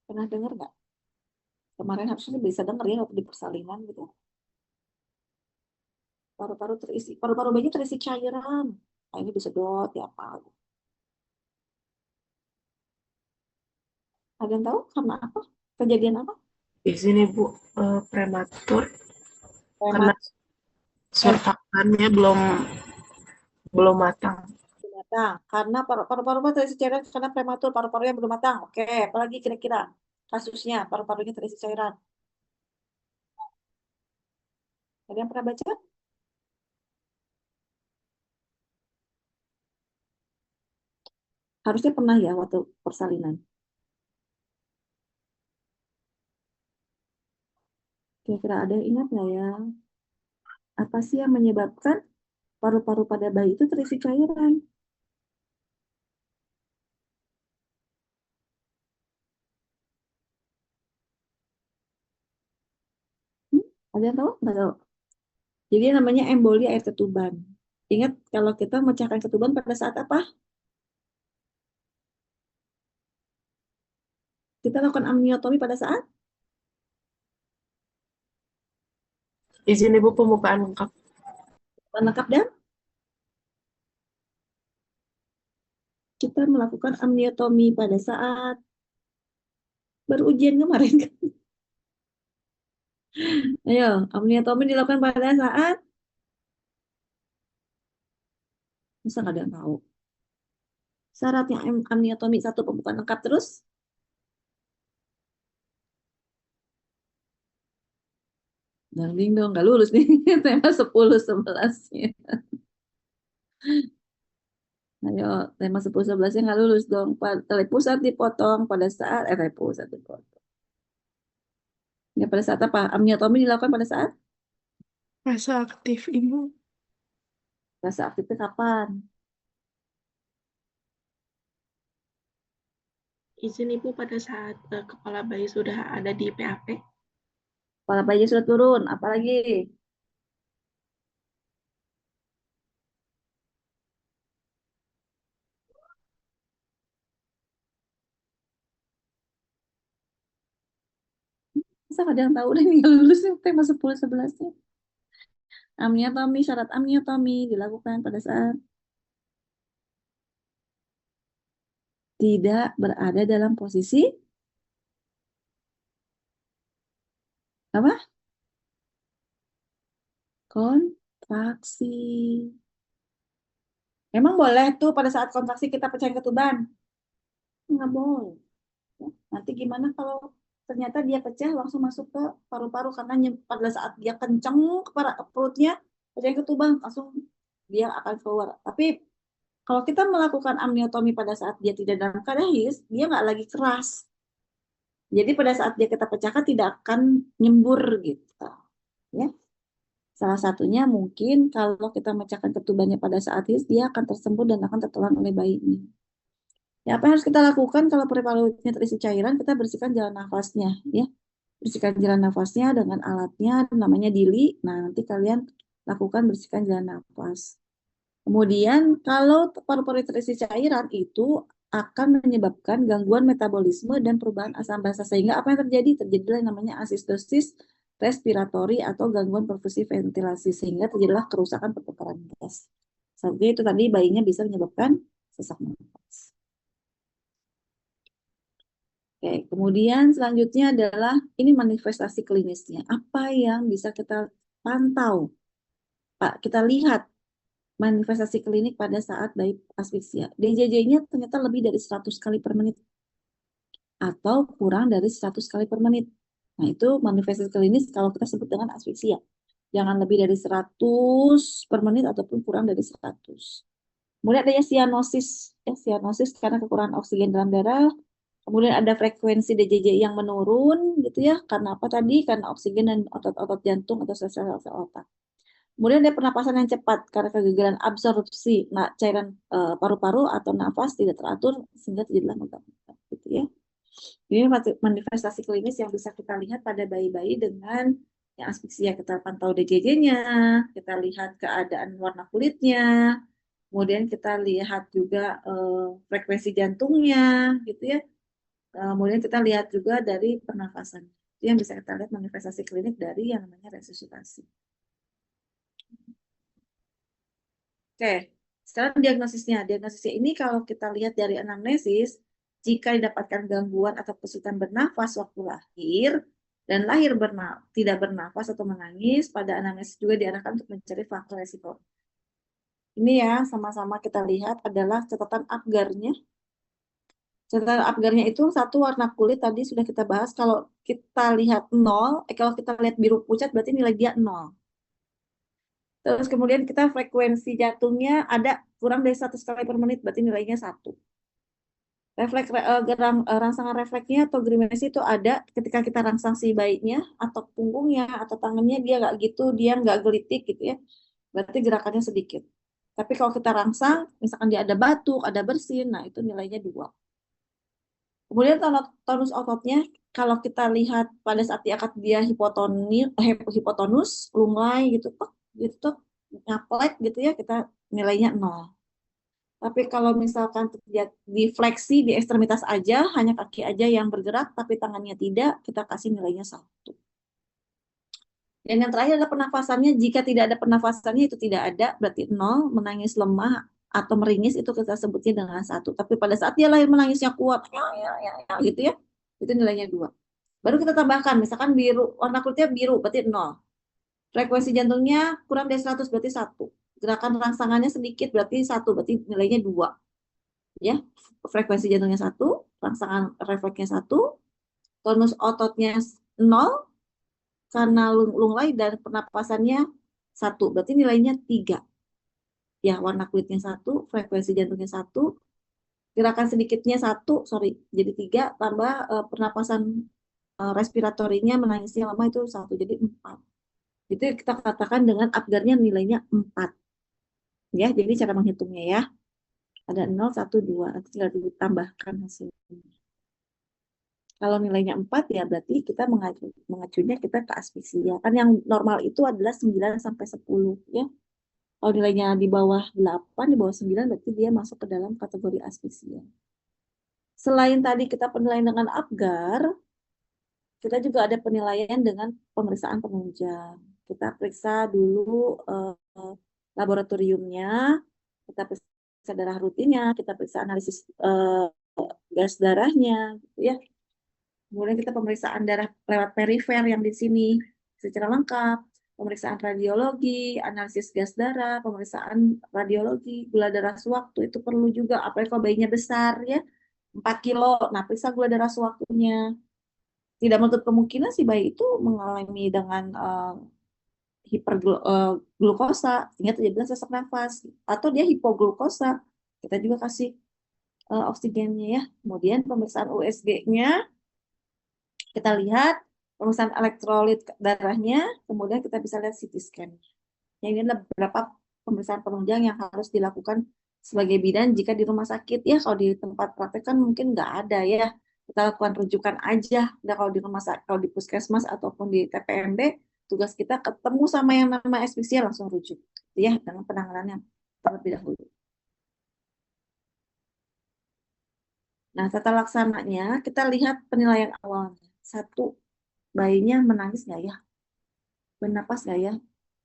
Speaker 1: Pernah dengar nggak? Kemarin harusnya bisa dengar ya waktu di persalinan gitu. Paru-paru terisi, paru-paru bayi terisi cairan. Nah, ini disedot ya apa? Ada yang tahu karena apa? Kejadian apa?
Speaker 3: Di sini Bu, prematur karena
Speaker 1: Hemat
Speaker 3: surfakannya belum matang.
Speaker 1: matang. Karena paru-paru terisi cairan karena prematur, paru-parunya belum matang. Oke, apalagi kira-kira kasusnya paru-parunya terisi cairan. Ada yang pernah baca? Harusnya pernah ya waktu persalinan. Kira-kira ada yang ingat nggak ya? Apa sih yang menyebabkan paru-paru pada bayi itu terisi cairan? Hmm? Ada yang tahu? Nggak tahu. Jadi namanya emboli air ketuban. Ingat kalau kita memecahkan ketuban pada saat apa? Kita lakukan amniotomi pada saat
Speaker 3: Izin Ibu pembukaan lengkap.
Speaker 1: lengkap dan kita melakukan amniotomi pada saat berujian kemarin. Ayo, amniotomi dilakukan pada saat masa nggak ada yang tahu. Syaratnya amniotomi satu pembukaan lengkap terus. Ding dong, nggak lulus nih tema 10-11. Ayo, tema 10-11 nggak lulus dong. Tali pusat dipotong pada saat, tali pusat dipotong. Ya, pada saat apa? Amniotomi dilakukan pada saat?
Speaker 3: Masa aktif Ibu.
Speaker 1: Fase aktifnya kapan?
Speaker 3: Izin Ibu pada saat kepala bayi sudah ada di PAP.
Speaker 1: Kepala bayi sudah turun, apalagi? Masa nggak ada yang tahu deh nggak lulus nih tema 10-11-nya. Amniotomi, syarat amniotomi dilakukan pada saat tidak berada dalam posisi apa? Kontraksi. Emang boleh tuh pada saat kontraksi kita pecahin ketuban? Nggak boleh. Ya. Nanti gimana kalau ternyata dia pecah langsung masuk ke paru-paru karena pada saat dia kenceng ke perutnya, pecahin ketuban langsung dia akan keluar. Tapi kalau kita melakukan amniotomi pada saat dia tidak dalam keadaan his, dia nggak lagi keras. Jadi pada saat dia kita pecahkan tidak akan nyembur gitu. Ya. Salah satunya mungkin kalau kita memecahkan ketubannya pada saat his, dia akan tersembur dan akan tertelan oleh bayinya. Ya, apa yang harus kita lakukan kalau perut-perutnya terisi cairan? Kita bersihkan jalan nafasnya, ya. Bersihkan jalan nafasnya dengan alatnya, namanya Dili. Nah, nanti kalian lakukan bersihkan jalan nafas. Kemudian, kalau paru-paru terisi cairan itu akan menyebabkan gangguan metabolisme dan perubahan asam basa. Sehingga apa yang terjadi? Terjadilah yang namanya asistosis respiratori atau gangguan perfusi ventilasi. Sehingga terjadilah kerusakan pertukaran gas. Seperti itu tadi bayinya bisa menyebabkan sesak nafas. Oke, kemudian selanjutnya adalah ini manifestasi klinisnya. Apa yang bisa kita pantau? Pak, kita lihat manifestasi klinik pada saat bayi asfiksia. DJJ-nya ternyata lebih dari 100 kali per menit atau kurang dari 100 kali per menit. Nah, itu manifestasi klinis kalau kita sebut dengan asfiksia. Jangan lebih dari 100 per menit ataupun kurang dari 100. Kemudian ada sianosis. Sianosis karena kekurangan oksigen dalam darah. Kemudian ada frekuensi DJJ yang menurun gitu ya. Karena apa tadi? Karena oksigen dan otot-otot jantung atau sel-sel otak. Kemudian ada pernapasan yang cepat karena kegagalan absorpsi cairan paru-paru atau nafas tidak teratur sehingga terjadilah megap-megap gitu ya. Ini manifestasi klinis yang bisa kita lihat pada bayi-bayi dengan yang asfiksia. Kita pantau DJJ-nya, kita lihat keadaan warna kulitnya, kemudian kita lihat juga frekuensi jantungnya gitu ya. Kemudian kita lihat juga dari pernafasan. Itu yang bisa kita lihat manifestasi klinik dari yang namanya resusitasi. Oke, sekarang diagnosisnya. Diagnosisnya ini kalau kita lihat dari anamnesis, jika didapatkan gangguan atau kesulitan bernafas waktu lahir, dan lahir tidak bernafas atau menangis, pada anamnesis juga diarahkan untuk mencari faktor resiko. Ini ya, sama-sama kita lihat adalah catatan Apgarnya. Catatan Apgarnya itu satu warna kulit tadi sudah kita bahas. Kalau kita lihat 0, kalau kita lihat biru pucat berarti nilai dia 0. Terus kemudian kita frekuensi jantungnya ada kurang dari 100 kali per menit, berarti nilainya 1. Rangsangan refleksnya atau grimasi itu ada ketika kita rangsang si bayinya atau punggungnya atau tangannya dia nggak gitu, dia nggak gelitik gitu ya. Berarti gerakannya sedikit. Tapi kalau kita rangsang, misalkan dia ada batuk, ada bersin, nah itu nilainya 2. Kemudian tonus ototnya, kalau kita lihat pada saat dia hipotonus, lunglai gitu, ngaplek gitu ya, kita nilainya 0. Tapi kalau misalkan di fleksi di ekstremitas aja, hanya kaki aja yang bergerak, tapi tangannya tidak, kita kasih nilainya 1. Dan yang terakhir adalah pernafasannya. Jika tidak ada pernafasannya, itu tidak ada, berarti 0. Menangis lemah atau meringis, itu kita sebutnya dengan 1. Tapi pada saat dia lahir menangisnya kuat, gitu ya, itu nilainya 2. Baru kita tambahkan, misalkan biru, warna kulitnya biru, berarti 0. Frekuensi jantungnya kurang dari 100, berarti 1. Gerakan rangsangannya sedikit, berarti 1, berarti nilainya 2. Ya, frekuensi jantungnya 1, rangsangan refleksnya 1, tonus ototnya 0, karena lunglai dan pernapasannya 1, berarti nilainya 3. Ya, warna kulitnya 1, frekuensi jantungnya 1, gerakan sedikitnya 1, jadi 3, tambah pernapasan respiratorinya menangisnya lama itu 1, jadi 4. Itu kita katakan dengan Apgarnya nilainya 4. Ya, jadi cara menghitungnya ya. Ada 0, 1, 2. Nanti tinggal ditambahkan hasilnya. Kalau nilainya 4 ya berarti kita mengacunya kita ke asfiksia. Kan yang normal itu adalah 9 sampai 10 ya. Kalau nilainya di bawah 8, di bawah 9 berarti dia masuk ke dalam kategori asfiksia. Selain tadi kita penilaian dengan Apgar, kita juga ada penilaian dengan pemeriksaan penunjang. Kita periksa dulu laboratoriumnya, kita periksa darah rutinnya, kita periksa analisis gas darahnya, gitu ya. Kemudian kita pemeriksaan darah lewat perifer yang di sini secara lengkap, pemeriksaan radiologi, analisis gas darah, pemeriksaan radiologi, gula darah sewaktu itu perlu juga, apalagi kalau bayinya besar ya, 4 kilo. Nah, periksa gula darah sewaktunya. Tidak menutup kemungkinan si bayi itu mengalami dengan hiperglukosa sehingga terjadi sesak nafas, atau dia hipoglukosa. Kita juga kasih oksigennya ya. Kemudian pemeriksaan USG-nya kita lihat, pemeriksaan elektrolit darahnya, kemudian kita bisa lihat CT scan. Yang ini adalah beberapa pemeriksaan penunjang yang harus dilakukan sebagai bidan jika di rumah sakit ya. Kalau di tempat praktek kan mungkin nggak ada ya. Kita lakukan rujukan aja. Nah, kalau di rumah sakit, kalau di puskesmas ataupun di TPMB, tugas kita ketemu sama yang nama aspiksia langsung rujuk ya, dengan penanganan yang terlebih dahulu. Nah, tata laksananya kita lihat penilaian awalnya. Satu, bayinya menangis nggak ya? Bernapas nggak ya?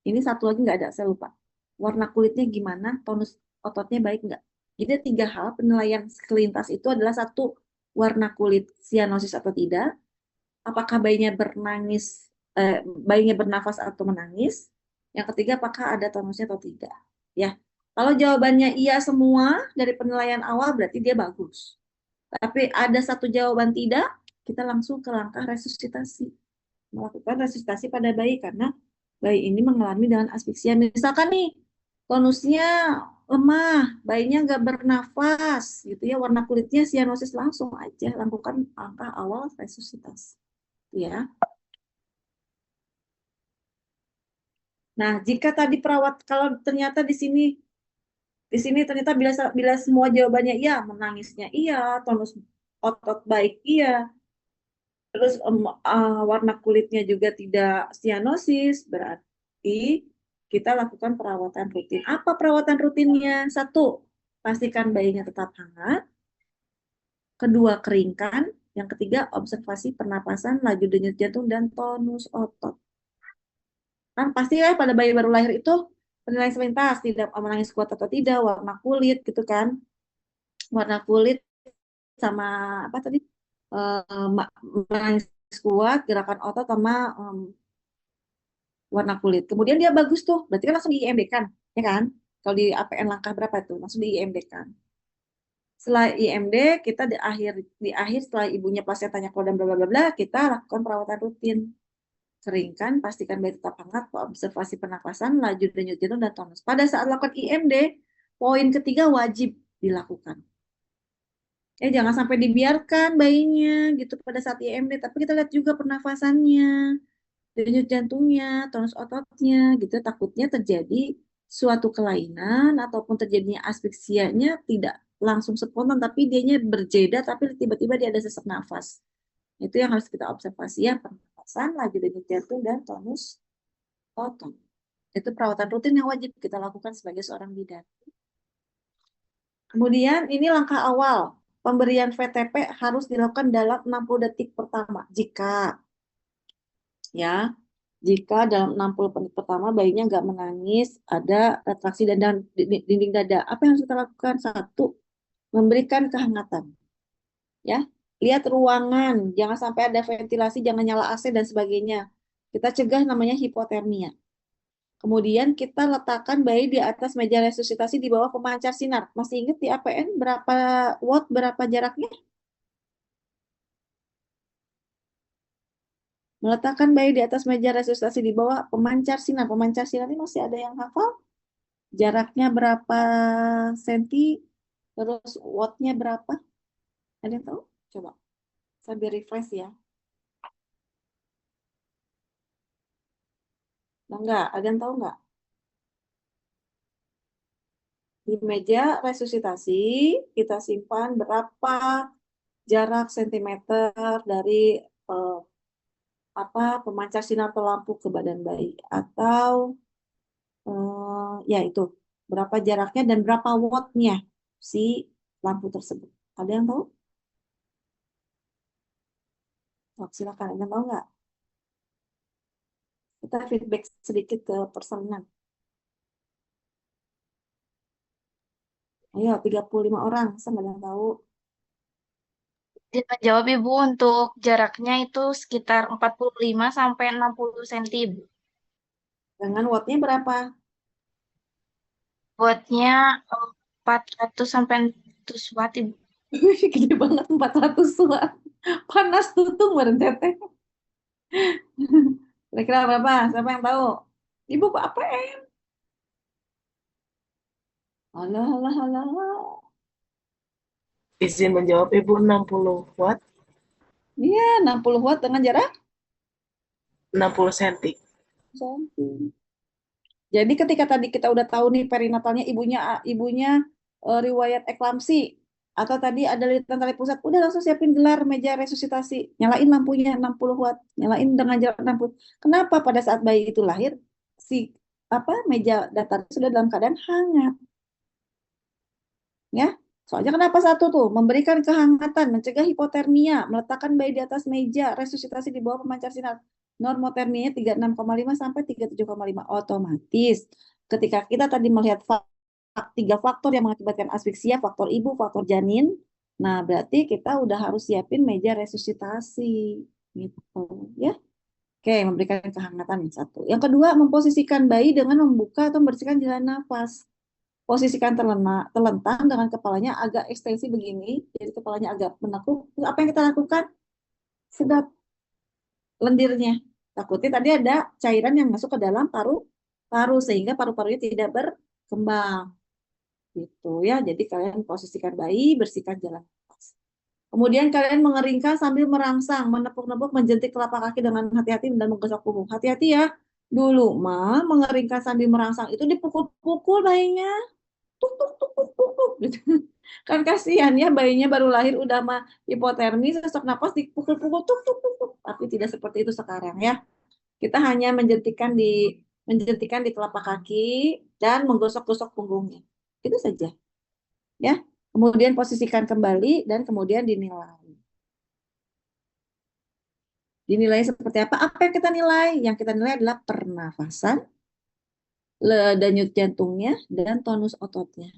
Speaker 1: Ini satu lagi nggak ada, saya lupa. Warna kulitnya gimana? Tonus ototnya baik nggak? Jadi 3 hal penilaian sekelintas itu adalah: satu, warna kulit sianosis atau tidak, apakah bayinya bernafas atau menangis, yang ketiga apakah ada tonusnya atau tidak. Ya, kalau jawabannya iya semua dari penilaian awal berarti dia bagus. Tapi ada satu jawaban tidak, kita langsung ke langkah resusitasi, melakukan resusitasi pada bayi karena bayi ini mengalami dengan asfiksia. Misalkan nih, tonusnya lemah, bayinya nggak bernafas, gitu ya, warna kulitnya sianosis, langsung aja lakukan langkah awal resusitasi, ya. Nah, jika tadi perawat, kalau ternyata di sini ternyata bila semua jawabannya iya, menangisnya iya, tonus otot baik iya, terus warna kulitnya juga tidak sianosis, berarti kita lakukan perawatan rutin. Apa perawatan rutinnya? Satu, pastikan bayinya tetap hangat. Kedua, keringkan. Yang ketiga, observasi pernapasan, laju denyut jantung, dan tonus otot. Kan pasti ya pada bayi baru lahir itu penilaian selintas, tidak menangis kuat atau tidak, warna kulit gitu kan. Warna kulit sama apa tadi? Menangis kuat, gerakan otot sama warna kulit. Kemudian dia bagus tuh, berarti kan langsung di IMD kan, ya kan? Kalau di APN langkah berapa tuh? Langsung di IMD kan. Setelah IMD, kita di akhir setelah ibunya plasentanya keluar dan bla bla bla, kita lakukan perawatan rutin. Keringkan, pastikan bayi tetap hangat, observasi pernapasan, laju denyut jantung, dan tonus. Pada saat lakukan IMD, poin ketiga wajib dilakukan. Jangan sampai dibiarkan bayinya gitu pada saat IMD, tapi kita lihat juga pernafasannya, denyut jantungnya, tonus ototnya, gitu. Takutnya terjadi suatu kelainan ataupun terjadinya asfiksianya tidak langsung spontan, tapi dianya berjeda, tapi tiba-tiba dia ada sesak nafas. Itu yang harus kita observasi ya, pernafasan, laju denyut jantung, dan tonus otot. Itu perawatan rutin yang wajib kita lakukan sebagai seorang bidan. Kemudian ini langkah awal. Pemberian VTP harus dilakukan dalam 60 detik pertama. Jika dalam 60 menit pertama bayinya nggak menangis, ada retraksi dan dinding dada. Apa yang harus kita lakukan? Satu, memberikan kehangatan. Ya, lihat ruangan, jangan sampai ada ventilasi, jangan nyala AC dan sebagainya. Kita cegah namanya hipotermia. Kemudian kita letakkan bayi di atas meja resusitasi di bawah pemancar sinar. Masih ingat di APN berapa watt, berapa jaraknya? Meletakkan bayi di atas meja resusitasi di bawah pemancar sinar. Pemancar sinar ini masih ada yang hafal? Jaraknya berapa senti? Terus wattnya berapa? Ada yang tahu? Coba sambil refresh ya. Nah, enggak, ada yang tahu enggak? Di meja resusitasi kita simpan berapa jarak sentimeter dari eh, pemancar sinar atau lampu ke badan bayi, atau ya itu berapa jaraknya dan berapa wattnya si lampu tersebut. Ada yang tahu? Oh, silakan, ada yang tahu nggak? Kita feedback sedikit ke persalinan. Ayo, 35 orang, saya nggak ada yang tahu.
Speaker 4: Izin menjawab Ibu, untuk jaraknya itu sekitar 45 sampai 60 cm, Ibu.
Speaker 1: Dengan wattnya berapa?
Speaker 4: Wattnya 400 sampai 600 watt, Ibu.
Speaker 1: Gede banget 400 watt. Panas tutung bareng teteh. Kira-kira berapa? Siapa yang tahu? Ibu apa em? Alah, alah, alah.
Speaker 3: Izin menjawab Ibu, 60 watt,
Speaker 1: Iya, 60 watt dengan jarak
Speaker 3: 60 cm.
Speaker 1: samping. Jadi ketika tadi kita udah tahu nih perinatalnya ibunya riwayat eklamsi atau tadi ada lilitan tali pusat, udah langsung siapin gelar meja resusitasi, nyalain lampunya 60 watt, nyalain dengan jarak 60. Kenapa pada saat bayi itu lahir si meja datar sudah dalam keadaan hangat? Ya, soalnya kenapa satu tuh memberikan kehangatan, mencegah hipotermia, meletakkan bayi di atas meja resusitasi di bawah pemancar sinar. Normotermianya 36,5 sampai 37,5. Otomatis ketika kita tadi melihat 3 faktor yang mengakibatkan asfiksia, faktor ibu, faktor janin, nah berarti kita udah harus siapin meja resusitasi gitu ya. Oke, memberikan kehangatan yang satu. Yang kedua, memposisikan bayi dengan membuka atau membersihkan jalan nafas. Posisikan telentang dengan kepalanya agak ekstensi begini, jadi kepalanya agak menekuk. Apa yang kita lakukan? Sedot lendirnya. Takutnya tadi ada cairan yang masuk ke dalam paru-paru sehingga paru-parunya tidak berkembang. Gitu ya. Jadi kalian posisikan bayi, bersihkan jalan nafas. Kemudian kalian mengeringkan sambil merangsang, menepuk-nepuk, menjentik telapak kaki dengan hati-hati dan menggosok punggung. Hati-hati ya. Dulu mah mengeringkan sambil merangsang itu dipukul-pukul bayinya. Tuk tuk tuk tuk tuk tuk gitu. Kan kasihan ya bayinya baru lahir udah mah hipotermi, sesak napas dipukul-pukul tuk tuk tuk tuk. Tapi tidak seperti itu sekarang ya. Kita hanya menjentikan di telapak kaki dan menggosok-gosok punggungnya. Itu saja. Ya. Kemudian posisikan kembali dan kemudian dinilai. Dinilai seperti apa? Apa yang kita nilai? Yang kita nilai adalah pernafasan, denyut jantungnya, dan tonus ototnya.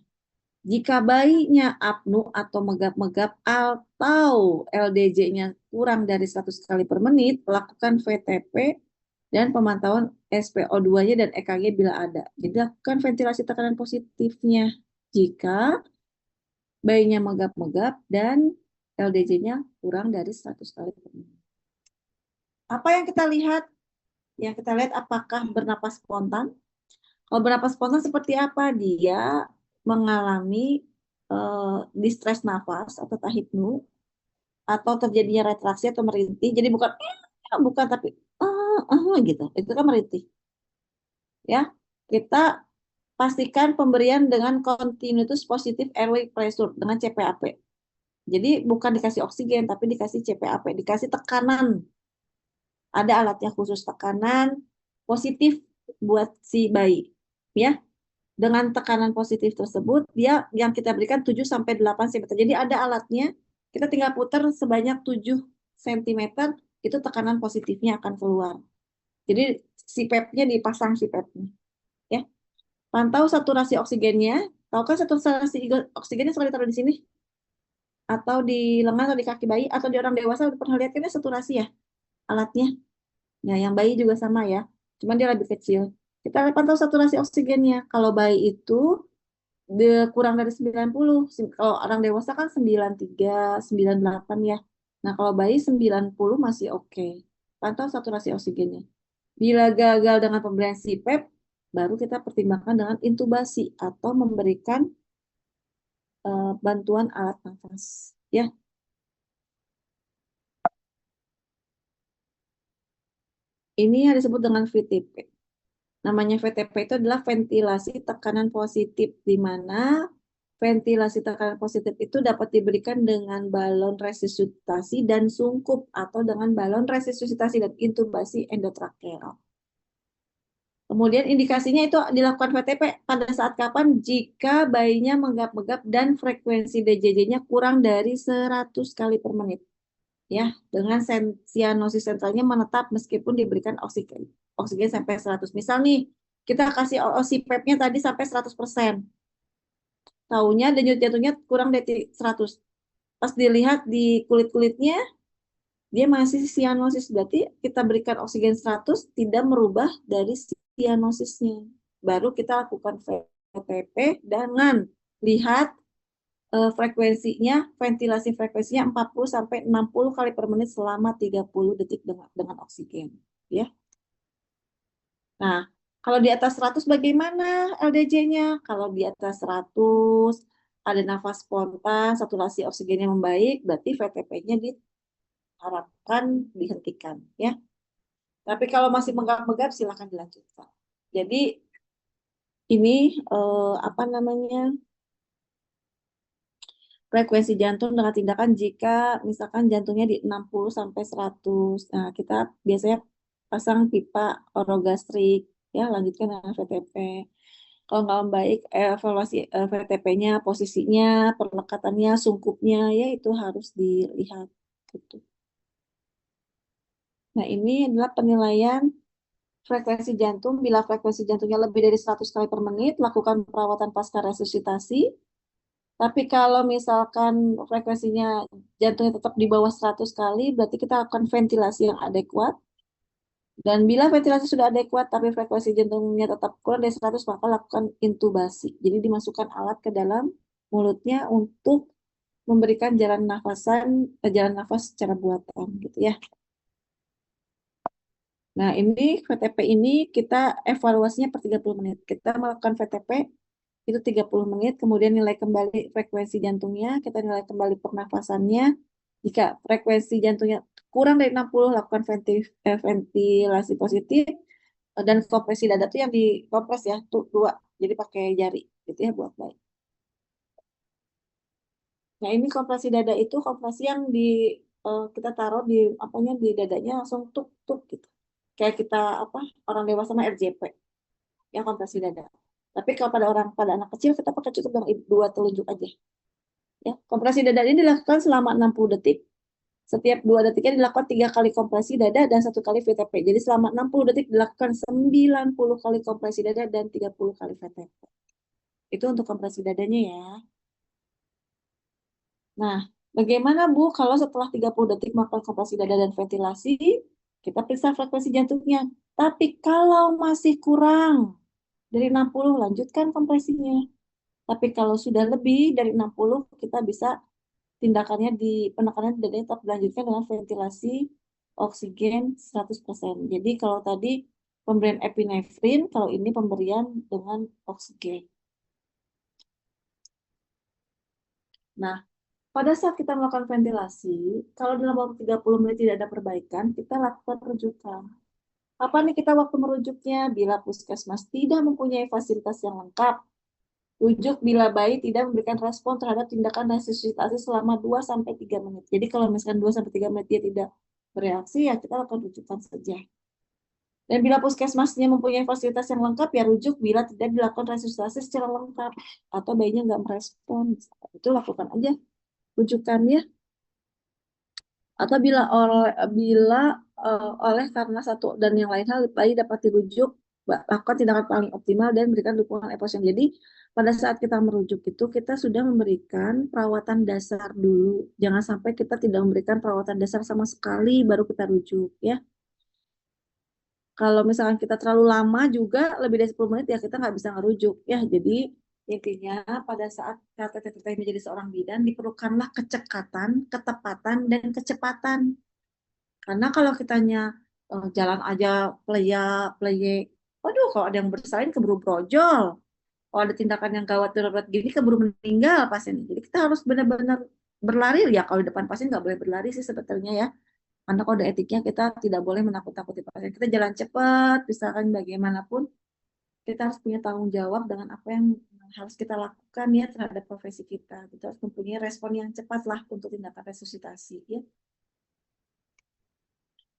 Speaker 1: Jika bayinya apnu atau megap-megap atau LDJ-nya kurang dari 100 kali per menit, lakukan VTP dan pemantauan SpO2-nya dan EKG bila ada. Jadi lakukan ventilasi tekanan positifnya jika bayinya megap-megap dan LDJ-nya kurang dari 100 kali per menit. Apa yang kita lihat? Yang kita lihat apakah bernapas spontan? Kalau bernapas spontan seperti apa? Dia mengalami distress nafas atau tahipnu atau terjadinya retraksi atau merintih. Jadi bukan tapi gitu. Itu kan merintih. Ya. Kita pastikan pemberian dengan continuous positive airway pressure dengan CPAP. Jadi bukan dikasih oksigen tapi dikasih CPAP, dikasih tekanan. Ada alatnya khusus tekanan positif buat si bayi. Ya. Dengan tekanan positif tersebut, dia yang kita berikan 7 sampai 8 cm. Jadi ada alatnya, kita tinggal putar sebanyak 7 cm, itu tekanan positifnya akan keluar. Jadi si PEP-nya dipasang si PEP-nya. Ya. Pantau saturasi oksigennya. Tahu kan saturasi oksigennya sekali taruh di sini? Atau di lengan atau di kaki bayi atau di orang dewasa udah pernah lihat kan ya saturasi ya alatnya. Nah, yang bayi juga sama ya. Cuman dia lebih kecil. Kita pantau saturasi oksigennya. Kalau bayi itu kurang dari 90. Kalau orang dewasa kan 93, 98 ya. Nah, kalau bayi 90 masih oke. Pantau saturasi oksigennya. Bila gagal dengan pemberian CPAP, baru kita pertimbangkan dengan intubasi atau memberikan bantuan alat nafas. Ya. Ini yang disebut dengan VTP. Namanya VTP itu adalah ventilasi tekanan positif, di mana ventilasi tekanan positif itu dapat diberikan dengan balon resusitasi dan sungkup atau dengan balon resusitasi dan intubasi endotrakeal. Kemudian indikasinya itu dilakukan VTP pada saat kapan? Jika bayinya menggap-megap dan frekuensi DJJ-nya kurang dari 100 kali per menit. ya, dengan sianosis sentralnya menetap meskipun diberikan oksigen sampai 100. Misal nih, kita kasih OSI-PEP-nya tadi sampai 100%. Taunya denyut jantungnya kurang dari 100. Pas dilihat di kulit-kulitnya, dia masih sianosis. Berarti kita berikan oksigen 100, tidak merubah dari sianosisnya. Baru kita lakukan VTP dengan lihat frekuensinya, ventilasi frekuensinya 40 sampai 60 kali per menit selama 30 detik dengan oksigen, ya. Nah, kalau di atas 100 bagaimana LDJ-nya? Kalau di atas 100 ada nafas spontan, saturasi oksigennya membaik, berarti VTP-nya diharapkan dihentikan, ya. Tapi kalau masih menggap-menggap silakan dilanjutkan. Jadi ini apa namanya? Frekuensi jantung dengan tindakan jika misalkan jantungnya di 60 sampai 100. Nah, kita biasanya pasang pipa orogastrik, ya, lanjutkan dengan VTP. Kalau nggak baik, evaluasi VTP-nya, posisinya, perlekatannya, sungkupnya, ya itu harus dilihat. Gitu. Nah, ini adalah penilaian frekuensi jantung. Bila frekuensi jantungnya lebih dari 100 kali per menit, lakukan perawatan pasca resusitasi. Tapi kalau misalkan frekuensinya jantungnya tetap di bawah 100 kali, berarti kita lakukan ventilasi yang adekuat. Dan bila ventilasi sudah adekuat, tapi frekuensi jantungnya tetap kurang dari 100, maka lakukan intubasi. Jadi dimasukkan alat ke dalam mulutnya untuk memberikan jalan nafas secara buatan, gitu ya. Nah, ini VTP ini kita evaluasinya per 30 menit. Kita melakukan VTP itu 30 menit, kemudian nilai kembali frekuensi jantungnya, kita nilai kembali pernafasannya. Jika frekuensi jantungnya kurang dari 60, lakukan ventilasi positif, dan kompresi dada itu yang dikompres ya, tuh 2, jadi pakai jari, gitu ya, buat baik. Nah, ini kompresi dada itu kompresi yang kita taruh di di dadanya langsung tuk tuk gitu. Kayak kita orang dewasa sama RJP, ya, kompresi dada. Tapi kalau pada anak kecil kita pakai cukup dengan 2 telunjuk aja. Ya, kompresi dada ini dilakukan selama 60 detik. Setiap 2 detiknya dilakukan 3 kali kompresi dada dan 1 kali VTP. Jadi selama 60 detik dilakukan 90 kali kompresi dada dan 30 kali VTP. Itu untuk kompresi dadanya ya. Nah, bagaimana Bu kalau setelah 30 detik melakukan kompresi dada dan ventilasi, kita periksa frekuensi jantungnya. Tapi kalau masih kurang dari 60, lanjutkan kompresinya. Tapi kalau sudah lebih dari 60, kita bisa tindakannya di penekanan dadanya tetap dilanjutkan dengan ventilasi oksigen 100%. Jadi kalau tadi pemberian epinefrin, kalau ini pemberian dengan oksigen. Nah, pada saat kita melakukan ventilasi, kalau dalam waktu 30 menit tidak ada perbaikan, kita lakukan rujukan. Apa nih kita waktu merujuknya? Bila puskesmas tidak mempunyai fasilitas yang lengkap, rujuk bila bayi tidak memberikan respon terhadap tindakan resusitasi selama 2-3 menit. Jadi kalau misalkan 2-3 menit dia tidak bereaksi, ya kita lakukan rujukan saja. Dan bila puskesmasnya mempunyai fasilitas yang lengkap, ya rujuk bila tidak dilakukan resusitasi secara lengkap atau bayinya nggak merespon. Itu lakukan aja rujukannya. Atau oleh karena satu dan yang lain hal bayi dapat dirujuk, lakukan tindakan paling optimal dan berikan dukungan eposen. Jadi pada saat kita merujuk itu kita sudah memberikan perawatan dasar dulu. Jangan sampai kita tidak memberikan perawatan dasar sama sekali baru kita rujuk, ya. Kalau misalkan kita terlalu lama juga lebih dari 10 menit ya kita nggak bisa ngerujuk, ya. Jadi intinya pada saat kita menjadi seorang bidan diperlukanlah kecekatan, ketepatan, dan kecepatan. Karena kalau kitanya jalan aja pleye, waduh, kalau ada yang bersalin keburu brojol. Kalau ada tindakan yang gawat darurat gini keburu meninggal pasien. Jadi kita harus benar-benar berlari ya. Kalau di depan pasien nggak boleh berlari sih sebetulnya ya. Karena kode etiknya kita tidak boleh menakut-nakuti pasien. Kita jalan cepat, misalkan bagaimanapun kita harus punya tanggung jawab dengan apa yang harus kita lakukan ya terhadap profesi kita. Kita harus mempunyai respon yang cepat lah untuk tindakan resusitasi ya.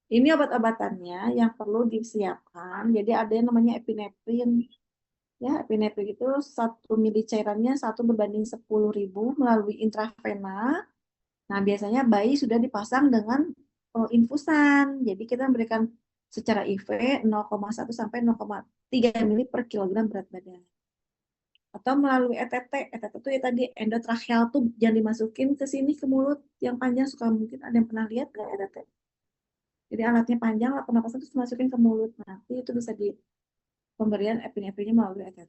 Speaker 1: Ini obat-obatannya yang perlu disiapkan. Jadi ada yang namanya epinefrin. Ya, epinefrin itu 1 mili cairannya 1 berbanding 10.000 melalui intravena. Nah, biasanya bayi sudah dipasang dengan infusan. Jadi kita memberikan secara IV 0,1 sampai 0,3 mili per kilogram berat badan. Atau melalui ETT. ETT itu ya tadi endotracheal tuh jangan dimasukin ke sini ke mulut yang panjang, suka mungkin ada yang pernah lihat nggak ETT? Jadi alatnya panjang, lah pernapasan terus masukin ke mulut. Nanti itu bisa di pemberian epinefrinnya melalui ETT.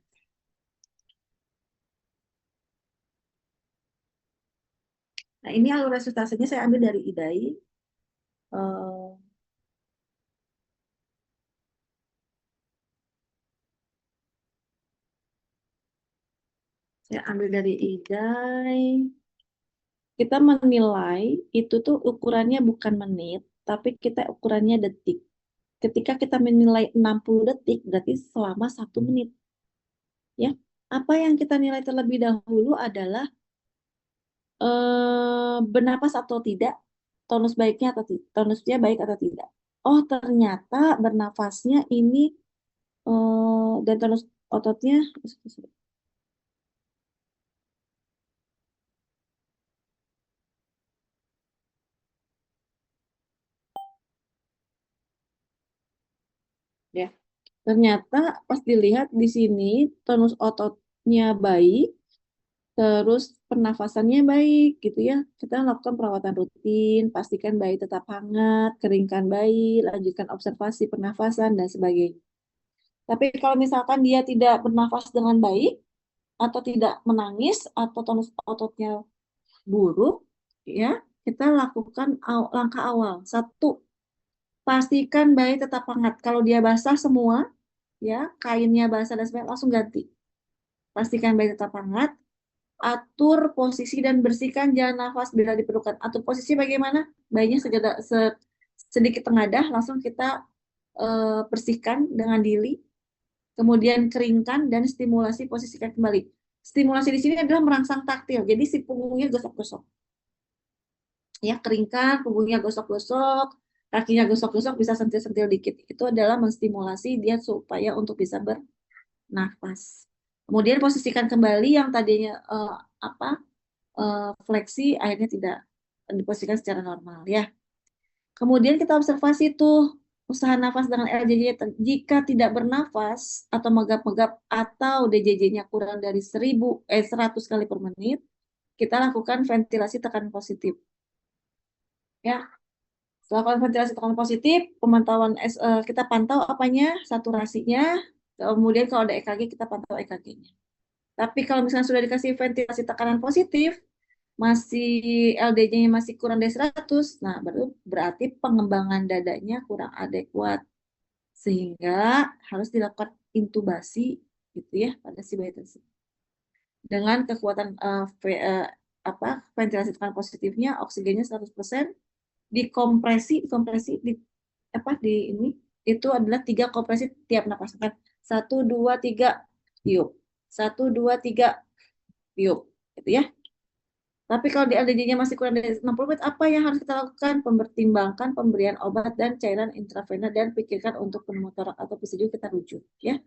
Speaker 1: Nah, ini alur resusitasinya saya ambil dari IDAI. Saya ambil dari IDAI. Kita menilai itu tuh ukurannya bukan menit, tapi kita ukurannya detik. Ketika kita menilai 60 detik, berarti selama 1 menit. Ya, apa yang kita nilai terlebih dahulu adalah bernapas atau tidak, tonus baiknya atau tidak, tonusnya baik atau tidak. Oh, ternyata bernafasnya ini dan tonus ototnya ya. Ternyata pas dilihat di sini tonus ototnya baik, terus pernafasannya baik gitu ya. Kita lakukan perawatan rutin, pastikan bayi tetap hangat, keringkan bayi, lanjutkan observasi pernafasan dan sebagainya. Tapi kalau misalkan dia tidak bernafas dengan baik atau tidak menangis atau tonus ototnya buruk, ya kita lakukan langkah awal. Satu, pastikan bayi tetap hangat. Kalau dia basah semua, ya kainnya basah dan sebagainya, langsung ganti. Pastikan bayi tetap hangat. Atur posisi dan bersihkan jalan nafas bila diperlukan. Atur posisi bagaimana? Bayinya sedikit tengadah, langsung kita bersihkan dengan dili. Kemudian keringkan dan stimulasi posisikan kembali. Stimulasi di sini adalah merangsang taktil. Jadi si punggungnya gosok-gosok. Ya, keringkan, punggungnya gosok-gosok, kakinya gosok-gosok, bisa sentil-sentil dikit. Itu adalah menstimulasi dia supaya untuk bisa bernafas. Kemudian posisikan kembali yang tadinya fleksi, akhirnya tidak diposisikan secara normal ya. Kemudian kita observasi tuh usaha nafas dengan LJJ. Jika tidak bernafas atau megap-megap atau DJJ-nya kurang dari 100 kali per menit, kita lakukan ventilasi tekanan positif. Ya, lakukan ventilasi tekanan positif, pemantauan kita pantau apanya, saturasinya, kemudian kalau ada EKG kita pantau EKG-nya. Tapi kalau misalnya sudah dikasih ventilasi tekanan positif, masih LDJ-nya masih kurang dari 100, nah baru berarti pengembangan dadanya kurang adekuat. Sehingga harus dilakukan intubasi gitu ya pada si bayi tersebut. Dengan kekuatan ventilasi tekanan positifnya, oksigennya 100%, dikompresi ini itu adalah 3 kompresi tiap napas. 1, 2, 3 tiup. 1, 2, 3 tiup. Gitu ya. Tapi kalau di LDJ-nya masih kurang dari 60 menit, apa yang harus kita lakukan? Mempertimbangkan pemberian obat dan cairan intravena dan pikirkan untuk pneumotorak atau PCU kita rujuk ya.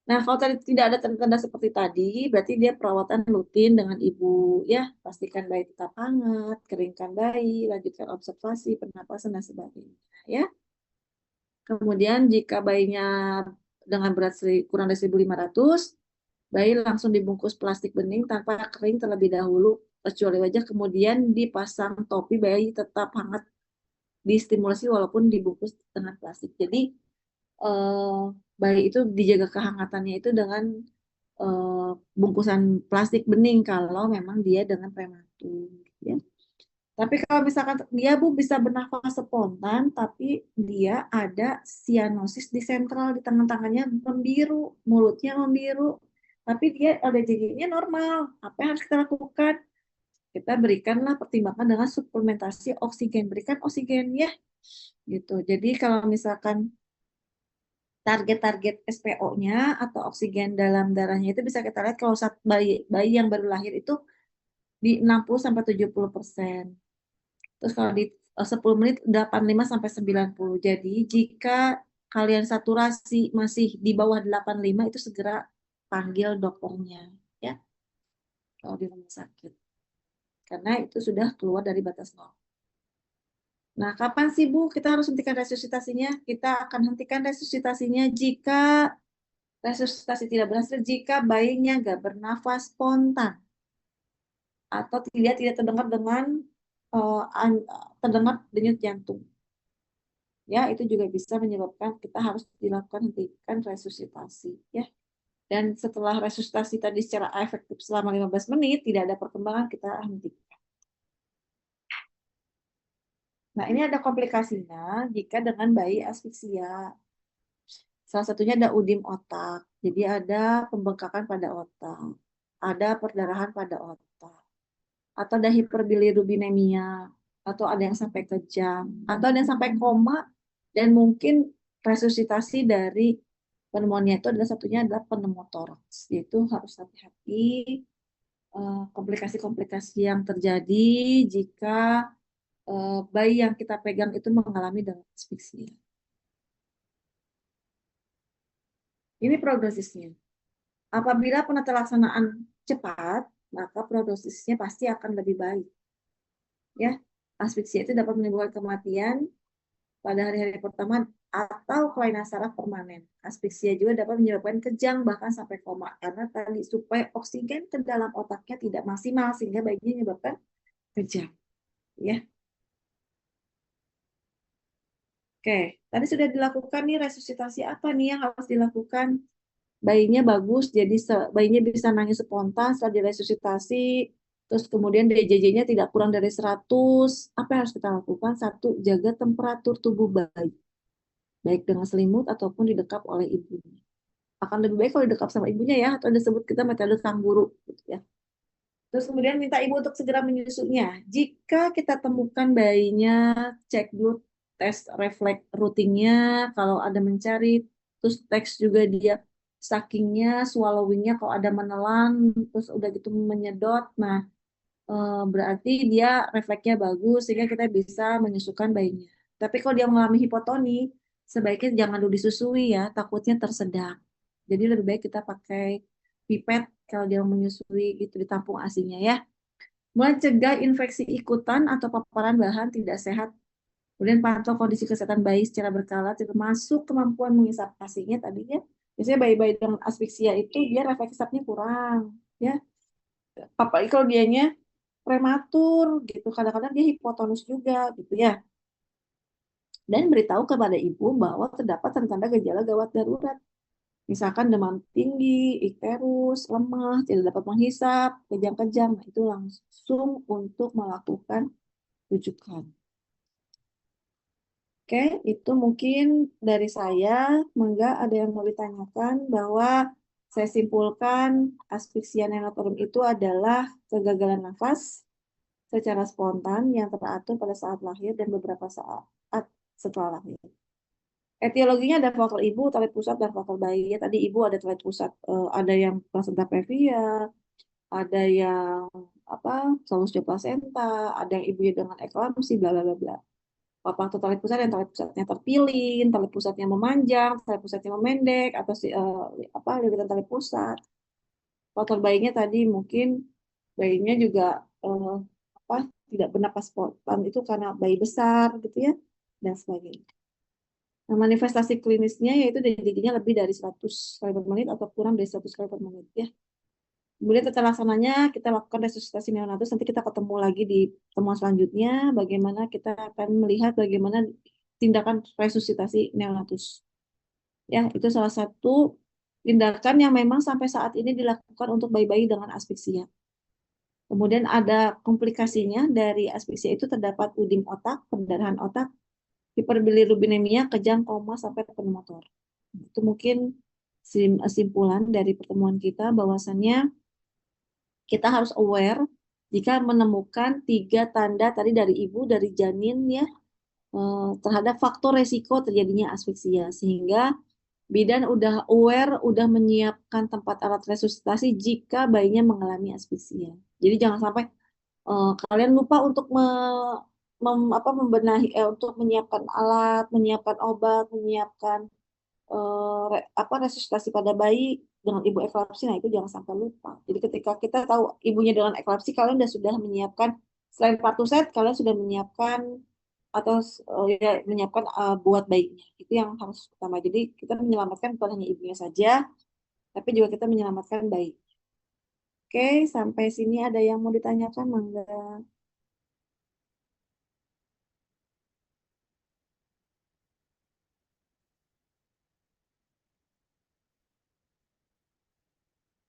Speaker 1: Nah, kalau tadi tidak ada tanda-tanda seperti tadi, berarti dia perawatan rutin dengan ibu ya. Pastikan bayi tetap hangat, keringkan bayi, lanjutkan observasi, pernapasan dan sebagainya ya. Kemudian jika bayinya dengan berat kurang dari 1.500, bayi langsung dibungkus plastik bening tanpa kering terlebih dahulu, kecuali wajah, kemudian dipasang topi, bayi tetap hangat, distimulasi walaupun dibungkus dengan plastik. Jadi bayi itu dijaga kehangatannya itu dengan bungkusan plastik bening kalau memang dia dengan prematur. Ya. Tapi kalau misalkan dia Bu bisa bernafas spontan, tapi dia ada sianosis di sentral, di tangan-tangannya membiru, mulutnya membiru, tapi dia LDJJ-nya normal. Apa yang harus kita lakukan? Kita berikanlah pertimbangan dengan suplementasi oksigen, berikan oksigen ya, gitu. Jadi kalau misalkan target-target SPO-nya atau oksigen dalam darahnya itu bisa kita lihat kalau saat bayi yang baru lahir itu di 60-70%. Terus kalau di 10 menit 85 sampai 90. Jadi jika kalian saturasi masih di bawah 85 itu segera panggil dokternya ya. Kalau di rumah sakit. karena itu sudah keluar dari batas normal. Nah, kapan sih Bu kita harus hentikan resusitasinya? Kita akan hentikan resusitasinya jika resusitasi tidak berhasil, jika bayinya nggak bernafas spontan atau tidak terdengar dengan terdengar denyut jantung. Ya, itu juga bisa menyebabkan kita harus dilakukan hentikan resusitasi. Ya. Dan setelah resusitasi tadi secara efektif selama 15 menit, tidak ada perkembangan, kita hentikan. Nah, ini ada komplikasinya jika dengan bayi asfiksia. Salah satunya ada udim otak. Jadi ada pembengkakan pada otak. Ada perdarahan pada otak. Atau ada hiperbilirubinemia. Atau ada yang sampai kejang. Atau ada yang sampai koma. Dan mungkin resusitasi dari pneumonia itu adalah satunya adalah pneumotoraks. Yaitu harus hati-hati komplikasi-komplikasi yang terjadi jika bayi yang kita pegang itu mengalami dengan asfiksia. Ini prognosisnya. Apabila penata-laksanaan cepat, maka prognosisnya pasti akan lebih baik. Ya, asfiksia itu dapat menimbulkan kematian pada hari-hari pertama atau kelainan saraf permanen. Asfiksia juga dapat menyebabkan kejang bahkan sampai koma karena tadi supaya oksigen ke dalam otaknya tidak maksimal sehingga bayinya menyebabkan kejang. Ya. Oke, tadi sudah dilakukan nih resusitasi apa nih yang harus dilakukan? Bayinya bagus, jadi bayinya bisa nangis spontan setelah diresusitasi, terus kemudian DJJ-nya tidak kurang dari 100. Apa yang harus kita lakukan? Satu, jaga temperatur tubuh bayi, baik dengan selimut ataupun didekap oleh ibunya. Akan lebih baik kalau didekap sama ibunya ya, atau disebut kita metode kanguru, gitu ya. Terus kemudian minta ibu untuk segera menyusunya. Jika kita temukan bayinya, cek dulu tes refleks rutinnya, kalau ada mencari, terus teks juga dia suckingnya, swallowingnya, kalau ada menelan, terus udah gitu menyedot, nah berarti dia refleksnya bagus, sehingga kita bisa menyusukan bayinya. Tapi kalau dia mengalami hipotoni, sebaiknya jangan dulu disusui ya, takutnya tersedak. Jadi lebih baik kita pakai pipet kalau dia menyusui itu ditampung ASI-nya ya. Mencegah infeksi ikutan atau paparan bahan tidak sehat. Kemudian pantau kondisi kesehatan bayi secara berkala, termasuk kemampuan mengisap ASI-nya tadinya. Biasanya bayi-bayi dengan asfiksia itu dia refleks hisapnya kurang, ya. Apalagi kalau dianya prematur gitu, kadang-kadang dia hipotonus juga gitu ya. Dan beritahu kepada ibu bahwa terdapat tanda-tanda gejala gawat darurat. Misalkan demam tinggi, ikterus, lemah, tidak dapat menghisap, kejang-kejang, nah, itu langsung untuk melakukan rujukan. Oke, itu mungkin dari saya. Mangga ada yang mau ditanyakan bahwa saya simpulkan asfiksia neonatal itu adalah kegagalan nafas secara spontan yang teratur pada saat lahir dan beberapa saat setelah lahir. Etiologinya ada faktor ibu, talit pusat, dan faktor bayi. Tadi ibu ada talit pusat, ada yang plasenta previa, ada yang solusi plasenta, ada yang ibunya dengan eklamsi, bla bla bla bla. Faktor talit pusat yang talit pusatnya terpilin, talit pusatnya memanjang, talit pusatnya memendek, atau lipitan talit pusat. Faktor bayinya tadi mungkin bayinya juga tidak bernapas spontan itu karena bayi besar gitu ya, dan sebagainya. Nah, manifestasi klinisnya yaitu DJJ-nya lebih dari 100 kali per menit atau kurang dari 100 kali per menit ya. Kemudian tata laksananya kita lakukan resusitasi neonatus, nanti kita ketemu lagi di pertemuan selanjutnya bagaimana kita akan melihat bagaimana tindakan resusitasi neonatus. Ya, itu salah satu tindakan yang memang sampai saat ini dilakukan untuk bayi-bayi dengan asfiksia. Kemudian ada komplikasinya dari asfiksia itu terdapat udim otak, perdarahan otak, hiperbilirubinemia, kejang, koma, sampai pneumotor. Itu mungkin simpulan dari pertemuan kita bahwasannya kita harus aware jika menemukan 3 tanda tadi dari ibu, dari janin ya, terhadap faktor resiko terjadinya asfiksia. Sehingga bidan udah aware, udah menyiapkan tempat alat resusitasi jika bayinya mengalami asfiksia. Jadi jangan sampai kalian lupa untuk membenahi, untuk menyiapkan alat, menyiapkan obat, menyiapkan resusitasi pada bayi dengan ibu eklapsi, nah itu jangan sampai lupa. Jadi ketika kita tahu ibunya dengan eklapsi, kalian sudah menyiapkan selain partuset, kalian sudah menyiapkan atau ya, menyiapkan buat bayinya. Itu yang harus utama. Jadi kita menyelamatkan bukan hanya ibunya saja, tapi juga kita menyelamatkan bayi. Oke, sampai sini ada yang mau ditanyakan, Mangga?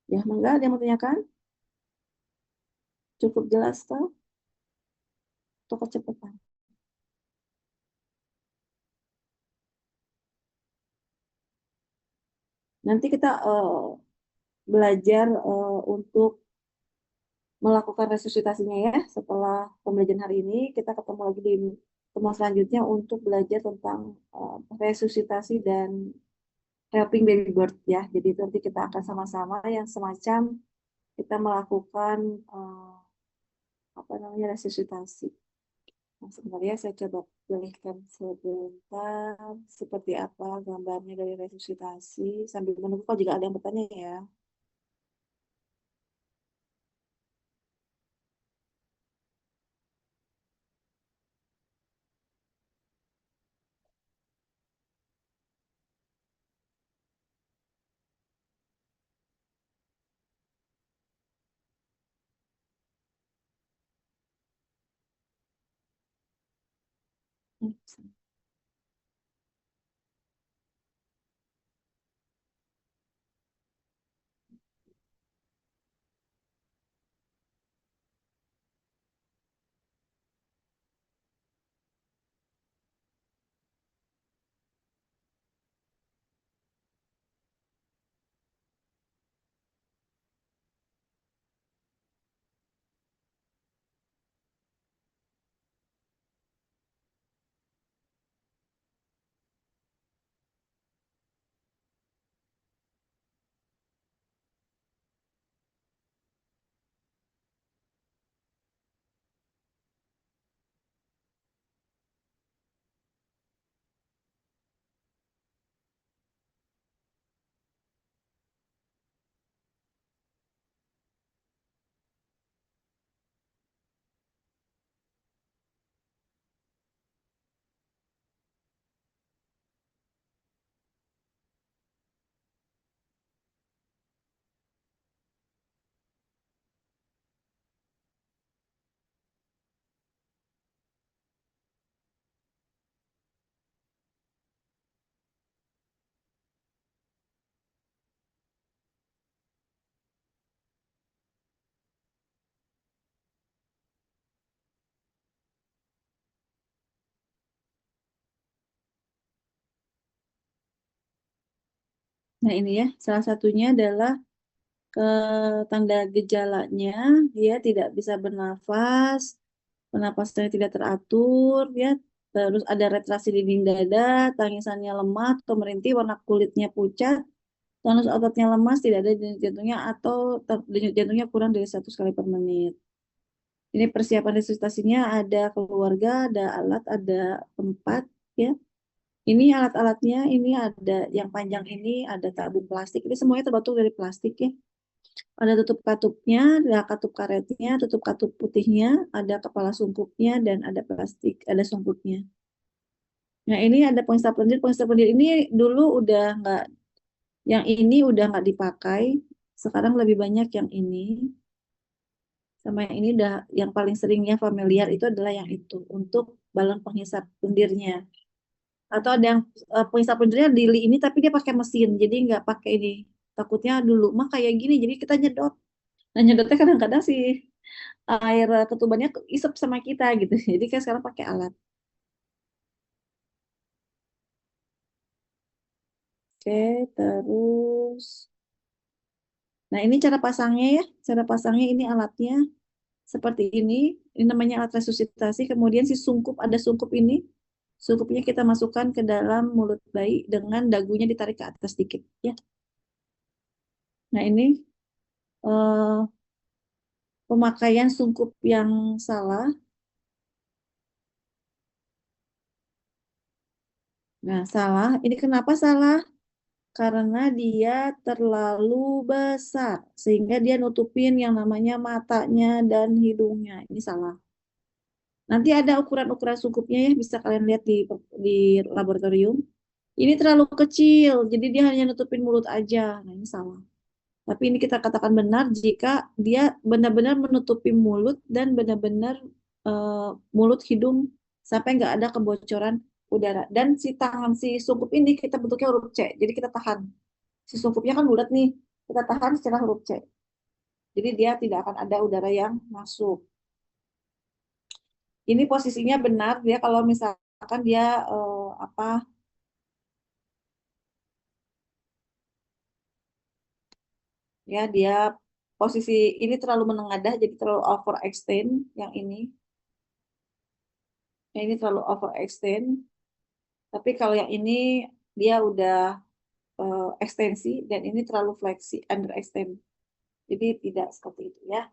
Speaker 1: Ya, Mangga, ada yang mau tanyakan? Cukup jelas toh? Atau kecepatan? Nanti kita belajar untuk melakukan resusitasinya ya. Setelah pembelajaran hari ini, kita ketemu lagi di pertemuan selanjutnya untuk belajar tentang resusitasi dan helping baby birth ya. Jadi itu nanti kita akan sama-sama yang semacam kita melakukan apa namanya resusitasi. Nah, sebentar ya, saya coba pilihkan sebentar seperti apa gambarnya dari resusitasi sambil menunggu kalau jika ada yang bertanya ya. Nah ini ya, salah satunya adalah ke tanda gejalanya, dia tidak bisa bernafas, pernapasannya tidak teratur, ya, terus ada retraksi dinding dada, tangisannya lemah atau merintih, warna kulitnya pucat, tonus ototnya lemas, tidak ada denyut jantungnya atau denyut jantungnya kurang dari 100 kali per menit. Ini persiapan resusitasinya ada keluarga, ada alat, ada tempat, ya. Ini alat-alatnya, ini ada yang panjang ini, ada tabung plastik, ini semuanya terbentuk dari plastik ya. Ada tutup katupnya, ada katup karetnya, tutup katup putihnya, ada kepala sungkupnya, dan ada plastik, ada sungkupnya. Nah ini ada pengisap lendir. Pengisap lendir ini dulu udah nggak, yang ini udah nggak dipakai. Sekarang lebih banyak yang ini. Sama yang ini udah, yang paling seringnya familiar itu adalah yang itu. Untuk balon penghisap lendirnya. Atau ada yang penghisap lendirnya di ini tapi dia pakai mesin. Jadi nggak pakai ini. Takutnya dulu mah kayak gini, jadi kita nyedot. Nah nyedotnya kadang-kadang sih air ketubannya isep sama kita gitu. Jadi kan sekarang pakai alat. Oke, terus. Nah ini cara pasangnya ya. Cara pasangnya ini alatnya seperti ini. Ini namanya alat resusitasi. Kemudian si sungkup, ada sungkup ini. Sungkupnya kita masukkan ke dalam mulut bayi dengan dagunya ditarik ke atas sedikit. Ya. Nah ini pemakaian sungkup yang salah. Nah salah. Ini kenapa salah? karena dia terlalu besar sehingga dia nutupin yang namanya matanya dan hidungnya. Ini salah. Nanti ada ukuran-ukuran sungkupnya ya, bisa kalian lihat di laboratorium. Ini terlalu kecil, jadi dia hanya nutupin mulut aja. Nah, ini salah. Tapi ini kita katakan benar jika dia benar-benar menutupi mulut dan benar-benar mulut, hidung, sampai nggak ada kebocoran udara. Dan si tangan, si sungkup ini kita bentuknya huruf C. Jadi kita tahan. Si sungkupnya kan bulat nih. Kita tahan secara huruf C. Jadi dia tidak akan ada udara yang masuk. Ini posisinya benar dia kalau misalkan dia apa ya, dia posisi ini terlalu menengadah jadi terlalu overextend yang ini. Yang ini terlalu overextend. Tapi kalau yang ini dia udah ekstensi dan ini terlalu fleksi, underextend. Jadi tidak seperti itu ya.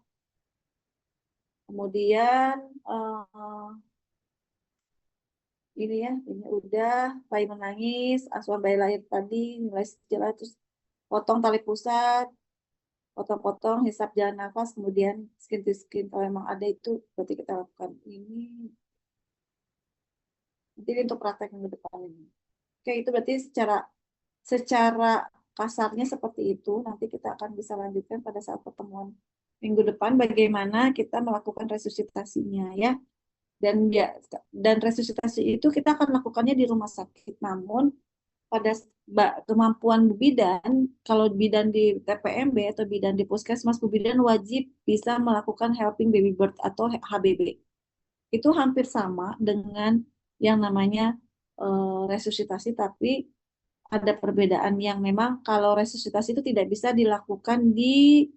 Speaker 1: Kemudian ini ya, ini udah bayi menangis, asuhan bayi lahir tadi, nilai sejarah, terus potong tali pusat, potong-potong, hisap jalan nafas, kemudian skin to skin kalau memang ada itu berarti kita lakukan ini. Nanti ini untuk praktek minggu depan ini. Oke, itu berarti secara kasarnya seperti itu. Nanti kita akan bisa lanjutkan pada saat pertemuan minggu depan bagaimana kita melakukan resusitasinya ya. Dan resusitasi itu kita akan lakukannya di rumah sakit. Namun pada kemampuan Bu Bidan, kalau bidan di TPMB atau bidan di puskesmas, Bu Bidan wajib bisa melakukan helping baby birth atau HBB. Itu hampir sama dengan yang namanya resusitasi, tapi ada perbedaan yang memang kalau resusitasi itu tidak bisa dilakukan di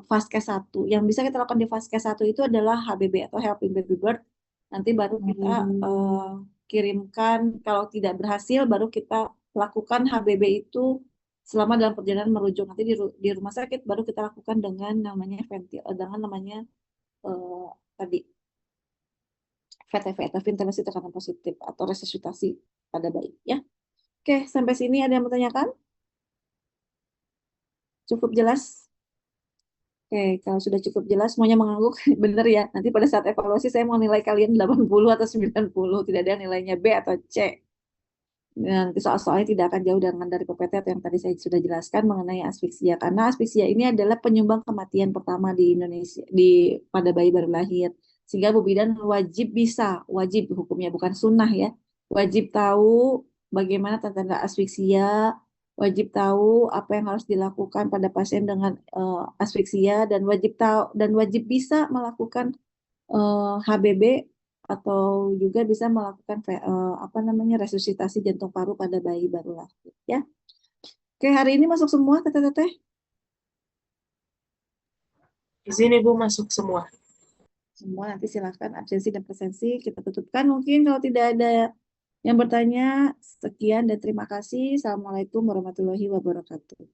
Speaker 1: Vaskes 1. Yang bisa kita lakukan di Vaskes 1 itu adalah HBB atau Helping Baby Birth. Nanti baru kita kirimkan, kalau tidak berhasil baru kita lakukan HBB itu selama dalam perjalanan merujuk. Nanti di rumah sakit baru kita lakukan dengan namanya tadi VTV atau ventilasi tekanan positif atau resusitasi pada bayi ya. Oke, sampai sini ada yang bertanyakan? Cukup jelas? Oke, kalau sudah cukup jelas semuanya mengangguk, benar ya. Nanti pada saat evaluasi saya mau nilai kalian 80 atau 90, tidak ada nilainya B atau C. Nanti soal-soalnya tidak akan jauh dengan dari PPT atau yang tadi saya sudah jelaskan mengenai asfiksia. Karena asfiksia ini adalah penyumbang kematian pertama di Indonesia pada bayi baru lahir. Sehingga Bu Bidan wajib hukumnya bukan sunnah ya. Wajib tahu bagaimana tanda-tanda asfiksia, wajib tahu apa yang harus dilakukan pada pasien dengan asfiksia, dan wajib bisa melakukan HBB atau juga bisa melakukan resusitasi jantung paru pada bayi baru lahir ya. Oke, hari ini masuk semua teteh-teteh?
Speaker 3: Di sini Bu masuk semua.
Speaker 1: Semua, nanti silahkan absensi dan presensi kita tutupkan. Mungkin kalau tidak ada yang bertanya, sekian dan terima kasih. Assalamualaikum warahmatullahi wabarakatuh.